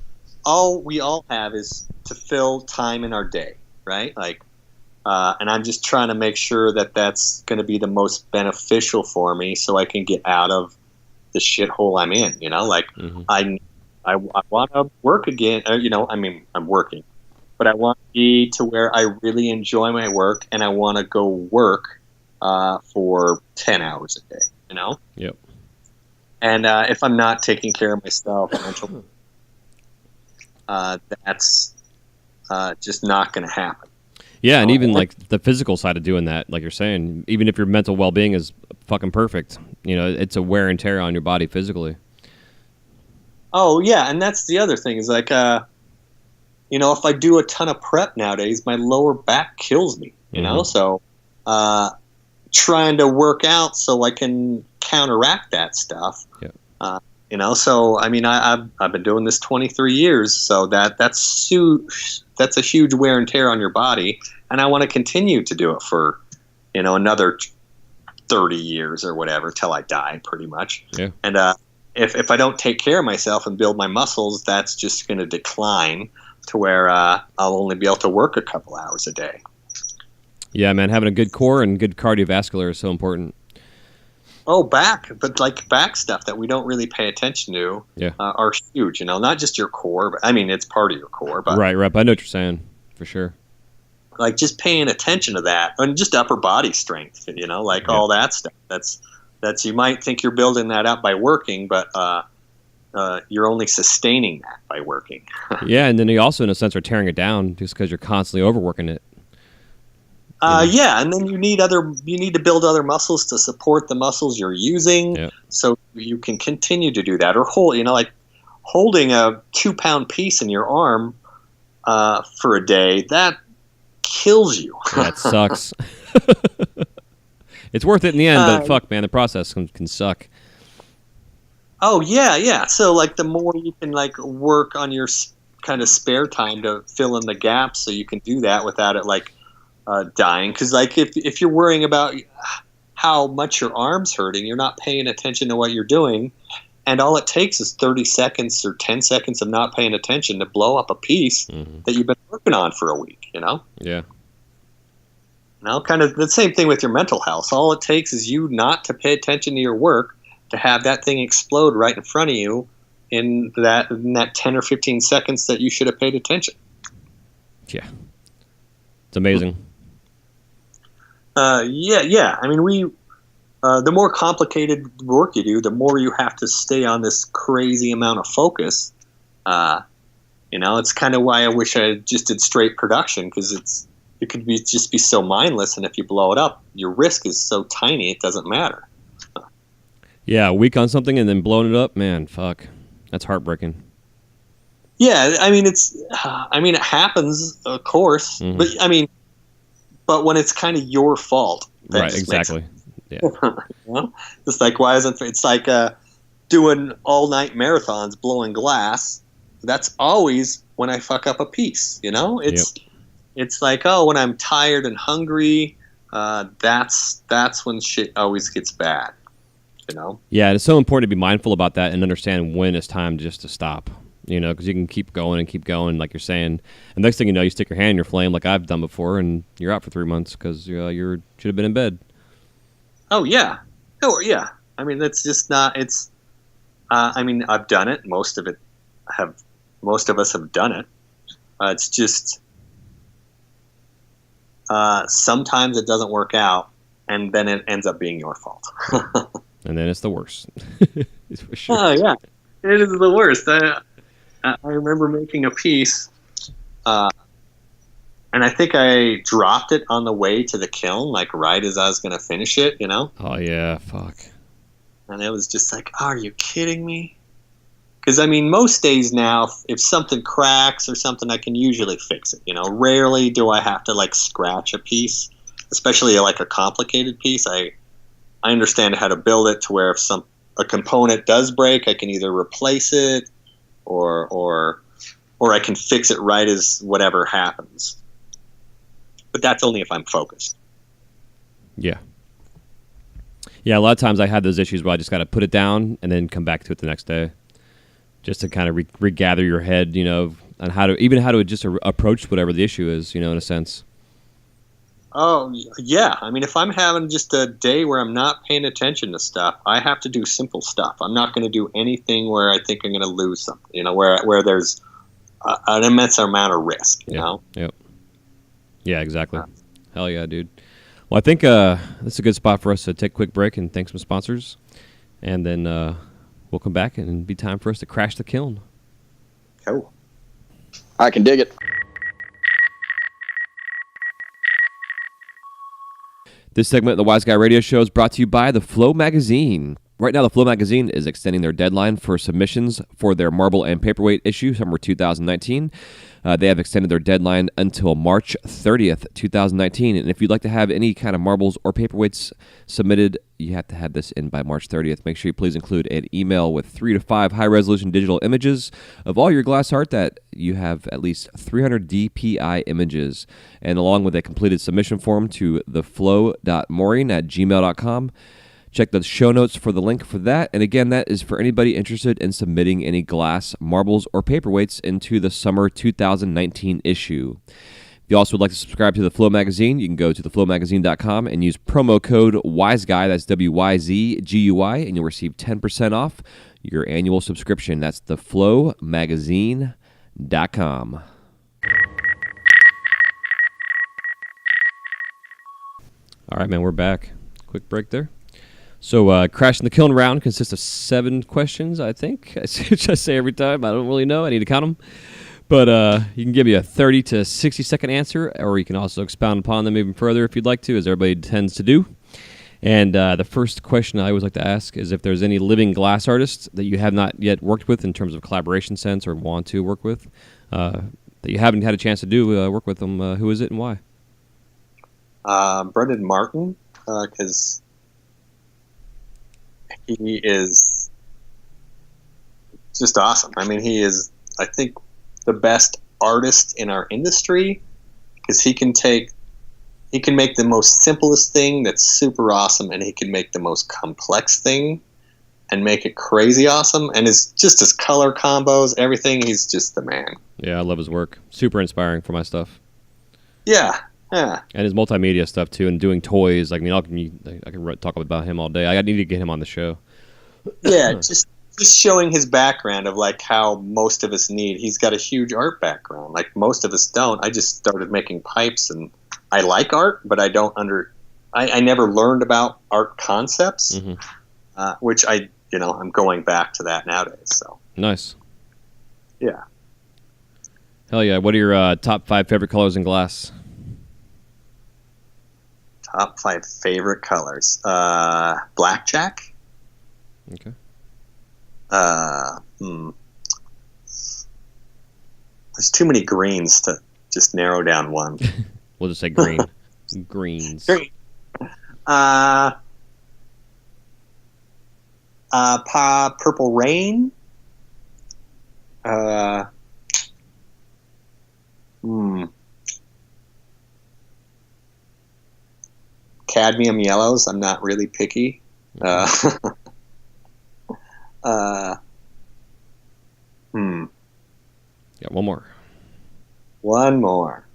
is to fill time in our day, right? And I'm just trying to make sure that that's going to be the most beneficial for me, so I can get out of the shithole I'm in. I want to work again. I'm working, but I want to be to where I really enjoy my work, and I want to go work for 10 hours a day. Yep. And if I'm not taking care of myself mentally, that's just not going to happen. Yeah, and even like the physical side of doing that, like you're saying, even if your mental well-being is fucking perfect, it's a wear and tear on your body physically. Oh yeah, and that's the other thing is if I do a ton of prep nowadays, my lower back kills me. So trying to work out so I can counteract that stuff. Yeah. So I mean, I've been doing this 23 years, so that's a huge wear and tear on your body, and I want to continue to do it for another 30 years or whatever till I die, pretty much. Yeah. And if I don't take care of myself and build my muscles, that's just going to decline to where I'll only be able to work a couple hours a day. Yeah, man, having a good core and good cardiovascular is so important. but like back stuff that we don't really pay attention to Yeah. are huge. Not just your core, but I mean it's part of your core, but Right. But I know what you're saying for sure. like just paying attention to that, and just upper body strength. All that stuff. That's you might think you're building that up by working, but you're only sustaining that by working. Yeah, and then you also, in a sense, are tearing it down just because you're constantly overworking it. Yeah, and then you need to build other muscles to support the muscles you're using, so you can continue to do that. Or like holding a 2-pound piece in your arm for a day, that kills you. That sucks. It's worth it in the end, but fuck, man, the process can suck. Oh yeah. So like the more you can like work on your kind of spare time to fill in the gaps, so you can do that without it like dying. Because like if you're worrying about how much your arm's hurting, you're not paying attention to what you're doing, and all it takes is 30 seconds or 10 seconds of not paying attention to blow up a piece that you've been working on for a week. Yeah. Kind of the same thing with your mental health. All it takes is you not to pay attention to your work to have that thing explode right in front of you in that 10 or 15 seconds that you should have paid attention. Yeah. It's amazing. Yeah. I mean, the more complicated work you do, the more you have to stay on this crazy amount of focus. It's kind of why I wish I just did straight production, because it could just be so mindless, and if you blow it up, your risk is so tiny it doesn't matter. Yeah, a week on something and then blowing it up, man, fuck. That's heartbreaking. Yeah, I mean it happens, of course, but when it's kind of your fault, right? Exactly. Yeah. Just like it's like doing all night marathons, blowing glass. That's always when I fuck up a piece. It's like, when I'm tired and hungry, that's when shit always gets bad. Yeah, it's so important to be mindful about that and understand when it's time just to stop. Because you can keep going, like you're saying. And next thing you know, you stick your hand in your flame, like I've done before, and you're out for 3 months because you should have been in bed. Oh yeah. I mean, that's just not. It's. I've done it. Most of us have done it. It's just. Sometimes it doesn't work out, and then it ends up being your fault. And then it's the worst. For sure. Oh yeah, it is the worst. I remember making a piece, and I think I dropped it on the way to the kiln, like right as I was going to finish it. Oh yeah, fuck. And it was just like, are you kidding me? Because I mean, most days now, if something cracks or something, I can usually fix it. Rarely do I have to like scratch a piece, especially like a complicated piece. I understand how to build it to where if a component does break, I can either replace it or I can fix it right as whatever happens. But that's only if I'm focused. Yeah. Yeah, a lot of times I had those issues where I just got to put it down and then come back to it the next day, just to kind of regather your head, on how to just approach whatever the issue is, in a sense. Oh, yeah. I mean, if I'm having just a day where I'm not paying attention to stuff, I have to do simple stuff. I'm not going to do anything where I think I'm going to lose something, where there's an immense amount of risk, Yep. Yeah, exactly. Hell yeah, dude. Well, I think that's a good spot for us to take a quick break and thank some sponsors. And then we'll come back and it'll be time for us to crash the kiln. Cool. I can dig it. This segment of the Wise Guy Radio Show is brought to you by the Flow Magazine. Right now, the Flow Magazine is extending their deadline for submissions for their marble and paperweight issue, summer 2019. They have extended their deadline until March 30th, 2019. And if you'd like to have any kind of marbles or paperweights submitted, you have to have this in by March 30th. Make sure you please include an email with 3 to 5 high-resolution digital images of all your glass art that you have at least 300 DPI images, and along with a completed submission form to theflow.maureen@gmail.com. Check the show notes for the link for that. And again, that is for anybody interested in submitting any glass, marbles, or paperweights into the summer 2019 issue. If you also would like to subscribe to the Flow Magazine, you can go to theflowmagazine.com and use promo code WISEGUY, that's WYZGUY, and you'll receive 10% off your annual subscription. That's theflowmagazine.com. All right, man, we're back. Quick break there. So, Crashing the Kiln round consists of 7 questions, I think. I say every time. I don't really know. I need to count them. But you can give me a 30 to 60-second answer, or you can also expound upon them even further if you'd like to, as everybody tends to do. And the first question I always like to ask is if there's any living glass artists that you have not yet worked with in terms of collaboration sense or want to work with, that you haven't had a chance to do work with them. Who is it and why? Brendan Martin, because he is just awesome. I mean, he is, I think, the best artist in our industry, because he can make the most simplest thing that's super awesome, and he can make the most complex thing and make it crazy awesome. And it's just his color combos, everything. He's just the man. Yeah, I love his work. Super inspiring for my stuff. Yeah. Yeah. And his multimedia stuff too, and doing toys. I mean, I can talk about him all day. I need to get him on the show. Yeah, just showing his background of like how most of us need. He's got a huge art background, like most of us don't. I just started making pipes, and I like art, but I don't I never learned about art concepts, which I'm going back to that nowadays. So nice. Yeah. Hell yeah! What are your top 5 favorite colors in glass? Top 5 favorite colors. Blackjack. Okay. There's too many greens to just narrow down one. We'll just say green. Greens. Green. Purple rain. Cadmium yellows. I'm not really picky. Got one more. One more.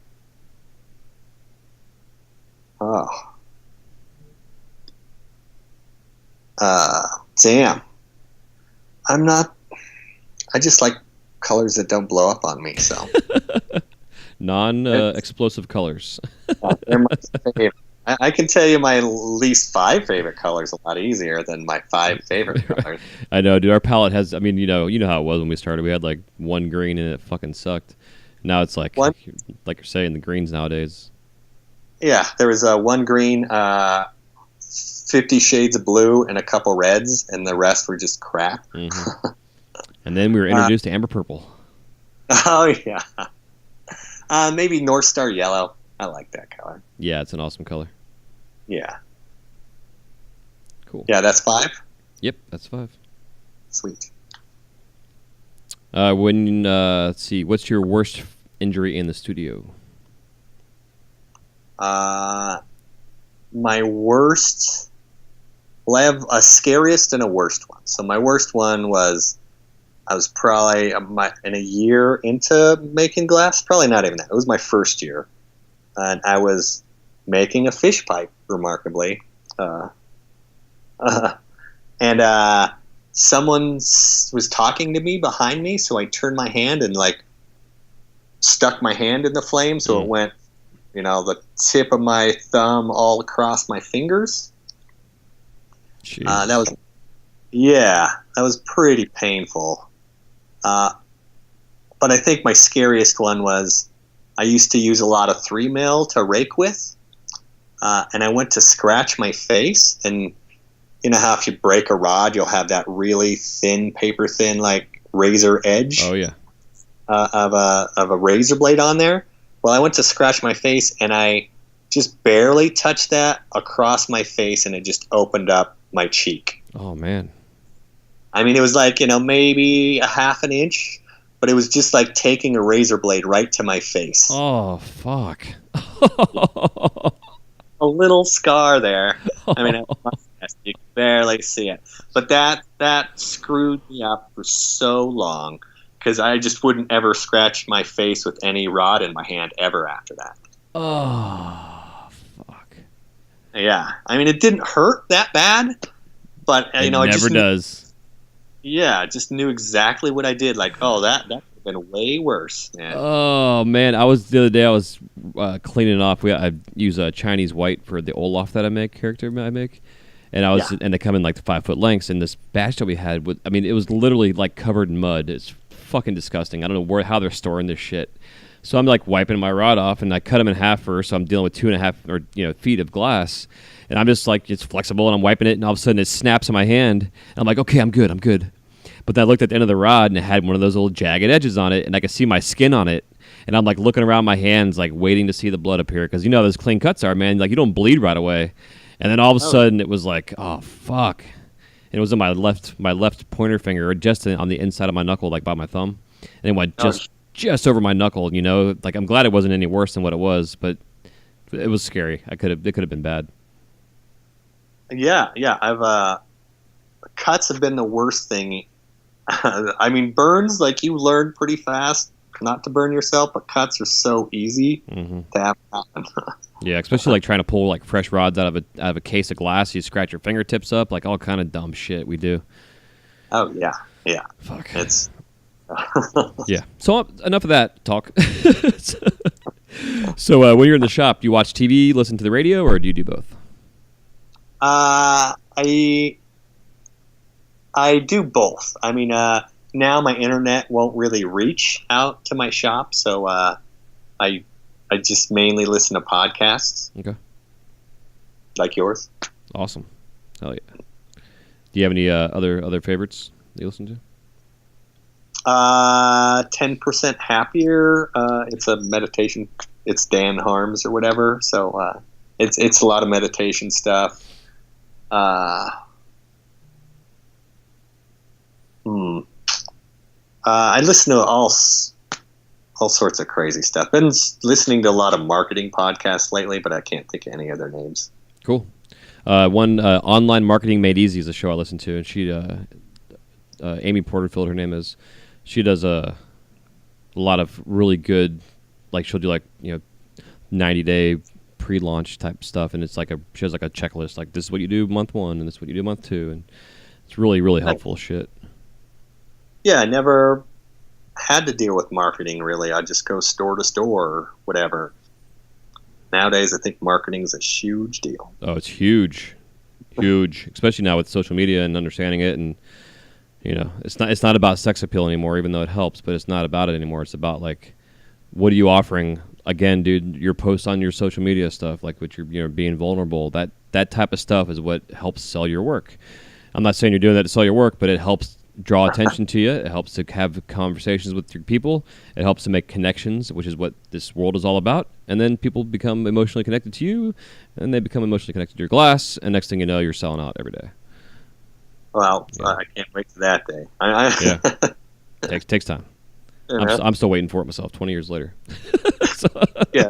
Oh. Damn. I just like colors that don't blow up on me, so. Non-explosive colors. They're my favorite. I can tell you my least 5 favorite colors a lot easier than my 5 favorite colors. I know, dude. Our palette has. I mean, you know how it was when we started. We had like one green and it fucking sucked. Now it's like you're saying, the greens nowadays. Yeah, there was one green, 50 shades of blue, and a couple reds, and the rest were just crap. Mm-hmm. And then we were introduced to amber purple. Oh yeah. Maybe North Star yellow. I like that color. Yeah, it's an awesome color. Yeah. Cool. Yeah, that's 5? Yep, that's 5. Sweet. Let's see, what's your worst injury in the studio? My worst... Well, I have a scariest and a worst one. So my worst one was... I was probably in a year into making glass. Probably not even that. It was my first year. And I was making a fish pipe, remarkably. And someone was talking to me behind me, so I turned my hand and like stuck my hand in the flame, so it went, the tip of my thumb all across my fingers. That was pretty painful. But I think my scariest one was I used to use a lot of 3 mil to rake with, and I went to scratch my face, and you know how if you break a rod, you'll have that really thin, paper thin, like razor edge. Oh yeah. Of a razor blade on there. Well, I went to scratch my face, and I just barely touched that across my face, and it just opened up my cheek. Oh man. I mean, it was like maybe a half an inch. But it was just like taking a razor blade right to my face. Oh, fuck. A little scar there. I mean, you can barely see it. But that screwed me up for so long. because I just wouldn't ever scratch my face with any rod in my hand ever after that. Oh, fuck. Yeah, I mean, it didn't hurt that bad, but It I never just does. I just knew exactly what I did. Like, oh, that could have been way worse, man. Oh man, the other day I was cleaning off. I use a Chinese white for the Olaf that I make, and and they come in like the 5 foot lengths. And this batch that we had, it was literally like covered in mud. It's fucking disgusting. I don't know how they're storing this shit. So I'm like wiping my rod off, and I cut them in half first. So I'm dealing with 2.5 feet of glass, and I'm just like, it's flexible, and I'm wiping it, and all of a sudden it snaps in my hand, and I'm like, okay, I'm good. But then I looked at the end of the rod, and it had one of those little jagged edges on it, and I could see my skin on it, and I'm like looking around my hands, like waiting to see the blood appear, because you know how those clean cuts are, man. Like you don't bleed right away, and then all of a sudden it was like, oh fuck, and it was on my left pointer finger, or just on the inside of my knuckle, like by my thumb, and it went just over my knuckle. You know, like I'm glad it wasn't any worse than what it was, but it was scary. It could have been bad. Yeah. I've cuts have been the worst thing. I mean, burns, like you learn pretty fast not to burn yourself, but cuts are so easy to have happen. Yeah, especially like trying to pull like fresh rods out of a case of glass. You scratch your fingertips up, like all kind of dumb shit we do. Oh yeah. Fuck. It's yeah. So enough of that talk. So when you're in the shop, do you watch TV, listen to the radio, or do you do both? I do both. I mean, now my internet won't really reach out to my shop, so I just mainly listen to podcasts. Okay. Like yours. Awesome. Hell yeah. Do you have any other favorites that you listen to? 10% Happier. It's a meditation. It's Dan Harms or whatever. So it's a lot of meditation stuff. I listen to all sorts of crazy stuff. Been listening to a lot of marketing podcasts lately, but I can't think of any other names. Cool. One Online Marketing Made Easy is a show I listen to, and she Amy Porterfield, her name is. She does a lot of really good, like she'll do like 90-day pre-launch type stuff, and it's like she has like a checklist, like this is what you do month 1 and this is what you do month 2, and it's really really helpful shit. Yeah, I never had to deal with marketing really. I just go store to store or whatever. Nowadays, I think marketing is a huge deal. Oh, it's huge, especially now with social media and understanding it, and it's not about sex appeal anymore, even though it helps, but it's not about it anymore. It's about like, what are you offering? Again, dude, your posts on your social media stuff, like what you're being vulnerable. That type of stuff is what helps sell your work. I'm not saying you're doing that to sell your work, but it helps draw attention to you. It helps to have conversations with your people. It helps to make connections, which is what this world is all about. And then people become emotionally connected to you, and they become emotionally connected to your glass. And next thing you know, you're selling out every day. Well, yeah. I can't wait for that day. Yeah, takes time. I'm still waiting for it myself. 20 years later. Yeah.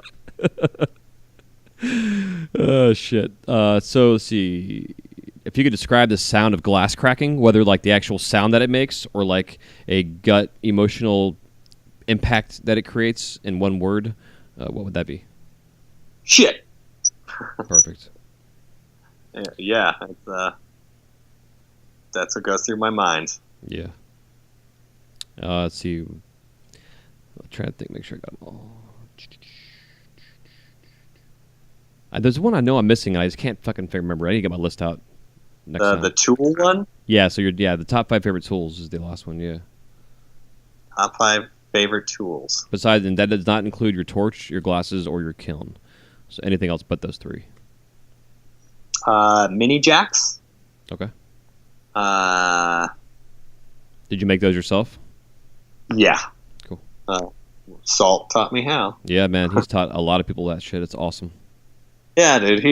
Oh shit. So let's see. If you could describe the sound of glass cracking, whether like the actual sound that it makes or like a gut emotional impact that it creates in one word, what would that be? Shit. Perfect. Yeah. That's what goes through my mind. Yeah. Let's see. I'll try to think, make sure I got them all. There's one I know I'm missing, and I just can't fucking remember. I need to get my list out. The tool one? Yeah, so the top 5 favorite tools is the last one, yeah. Top 5 favorite tools. Besides, and that does not include your torch, your glasses, or your kiln. So anything else but those 3. Mini jacks. Okay. Did you make those yourself? Yeah. Cool. Salt taught me how. Yeah, man, he's taught a lot of people that shit. It's awesome. Yeah, dude.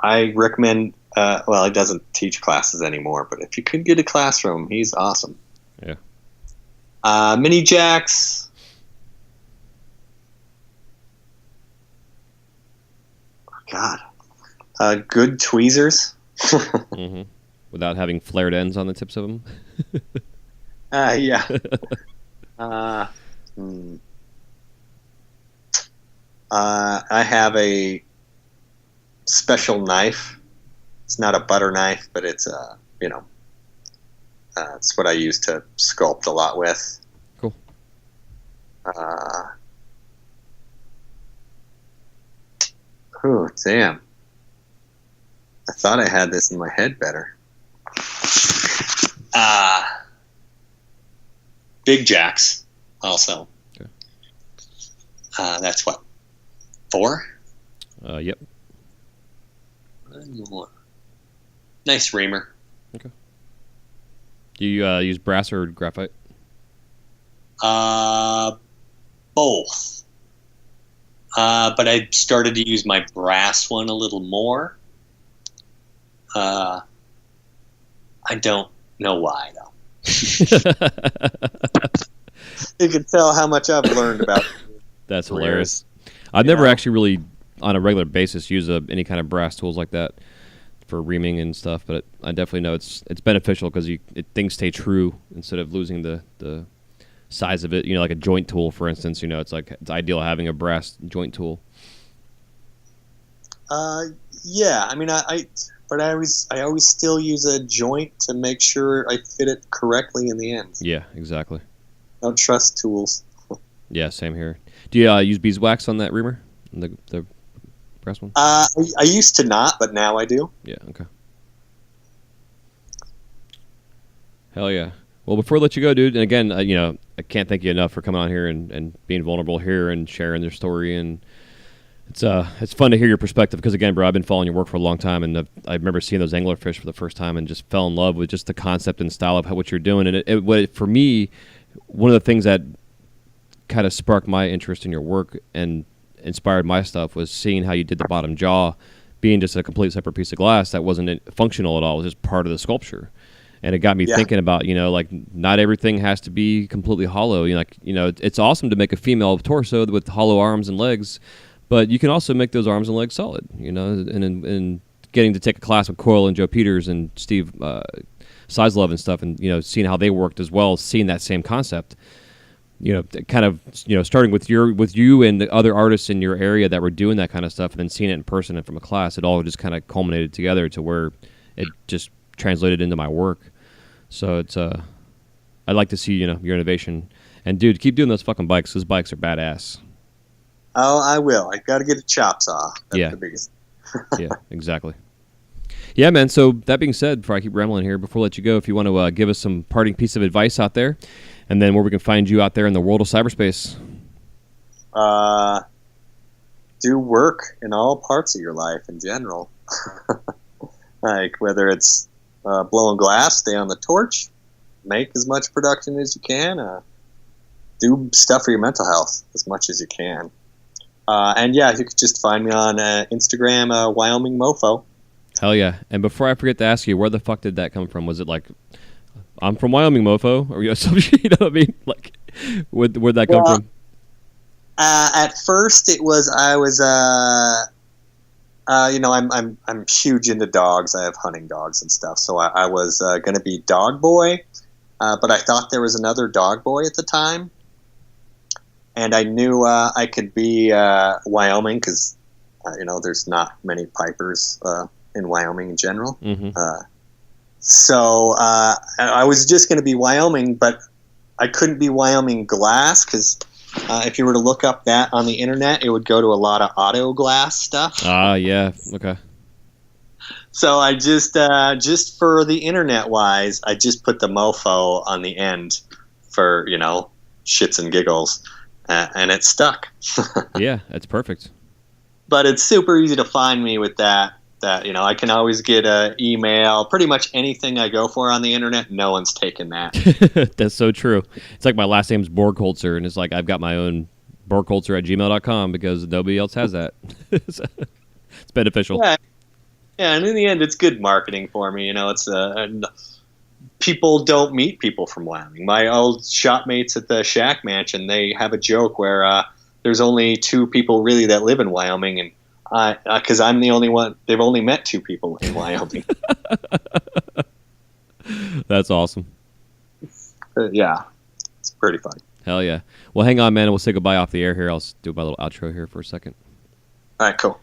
I recommend. Well, he doesn't teach classes anymore, but if you could get a classroom, he's awesome. Yeah. Mini jacks. Oh, God. Good tweezers. Mm-hmm. Without having flared ends on the tips of them. Yeah. uh, hmm. I have a special knife. It's not a butter knife, but it's it's what I use to sculpt a lot with. Cool. Oh, damn. I thought I had this in my head better. Big jacks, also. Okay. That's what, 4? Yep. One more. Nice reamer. Okay. Do you use brass or graphite? Both. But I started to use my brass one a little more. I don't know why, though. You can tell how much I've learned about That's careers. hilarious. I've never actually really, on a regular basis, use any kind of brass tools like that for reaming and stuff, but I definitely know it's beneficial because things stay true instead of losing the size of it. Like a joint tool, for instance. It's ideal having a brass joint tool. Yeah. I mean, I always still use a joint to make sure I fit it correctly in the end. Yeah, exactly. I don't trust tools. Yeah, same here. Do you use beeswax on that reamer? The brass one? I used to not, but now I do. Yeah, okay. Hell yeah. Well, before I let you go, dude, and again, I can't thank you enough for coming on here and being vulnerable here and sharing your story. And it's fun to hear your perspective because, again, bro, I've been following your work for a long time, and I remember seeing those anglerfish for the first time and just fell in love with just the concept and style of what you're doing. And for me, one of the things that kind of sparked my interest in your work and inspired my stuff was seeing how you did the bottom jaw being just a complete separate piece of glass that wasn't functional at all. It was just part of the sculpture. And it got me thinking about, like not everything has to be completely hollow. It's awesome to make a female torso with hollow arms and legs, but you can also make those arms and legs solid, and getting to take a class with Coyle and Joe Peters and Steve Sizlove and stuff, and, seeing how they worked as well, seeing that same concept, kind of, starting with you and the other artists in your area that were doing that kind of stuff, and then seeing it in person and from a class, it all just kind of culminated together to where it just translated into my work. So it's I'd like to see your innovation, and dude, keep doing those fucking bikes. Those bikes are badass. Oh, I will. I got to get a chop saw. That's the biggest. Yeah, exactly. Yeah, man. So that being said, before I keep rambling here, before I let you go, if you want to give us some parting piece of advice out there, and then where we can find you out there in the world of cyberspace. Do work in all parts of your life in general. Like whether it's blowing glass, stay on the torch, make as much production as you can, do stuff for your mental health as much as you can. And yeah, you could just find me on Instagram, Wyoming MoFo. Hell yeah. And before I forget to ask you, where the fuck did that come from? Was it like, I'm from Wyoming MoFo? Or some shit, you know what I mean? Like, where'd that come from? At first it was, I'm huge into dogs. I have hunting dogs and stuff. So I was going to be dog boy, but I thought there was another dog boy at the time. And I knew I could be Wyoming because, there's not many pipers in Wyoming in general. Mm-hmm. So I was just going to be Wyoming, but I couldn't be Wyoming glass because if you were to look up that on the internet, it would go to a lot of auto glass stuff. Yeah. Okay. So I just for the internet wise, I just put the MoFo on the end for, shits and giggles. And it stuck. Yeah, that's perfect. But it's super easy to find me with that, I can always get an email. Pretty much anything I go for on the internet, no one's taken that. That's so true. It's like my last name's Borgholzer, and it's like I've got my own Borgholzer@gmail.com because nobody else has that. It's beneficial. Yeah, and in the end, it's good marketing for me. It's people don't meet people from Wyoming. My old shopmates at the Shack Mansion, they have a joke where there's only 2 people really that live in Wyoming, and because I'm the only one, they've only met 2 people in Wyoming. That's awesome. Yeah, it's pretty fun. Hell yeah. Well, hang on, man. We'll say goodbye off the air here. I'll do my little outro here for a second. All right, cool.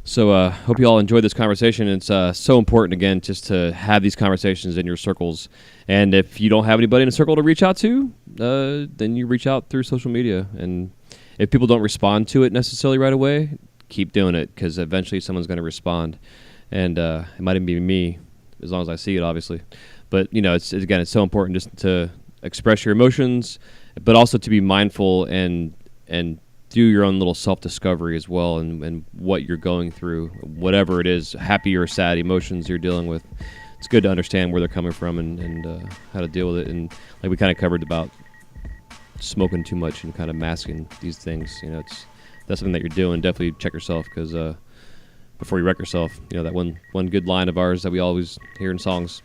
So hope you all enjoyed this conversation. It's so important, again, just to have these conversations in your circles. And if you don't have anybody in a circle to reach out to, then you reach out through social media. And if people don't respond to it necessarily right away, keep doing it, because eventually someone's going to respond. And it might even be me, as long as I see it, obviously. But, it's so important just to express your emotions, but also to be mindful and do your own little self-discovery as well, and what you're going through, whatever it is, happy or sad emotions you're dealing with. It's good to understand where they're coming from and how to deal with it. And like we kind of covered about smoking too much and kind of masking these things, that's something that you're doing. Definitely check yourself, because before you wreck yourself, that one good line of ours that we always hear in songs.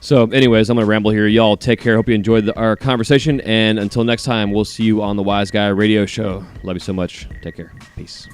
So anyways, I'm going to ramble here. Y'all take care. Hope you enjoyed our conversation. And until next time, we'll see you on the Wise Guy Radio Show. Love you so much. Take care. Peace.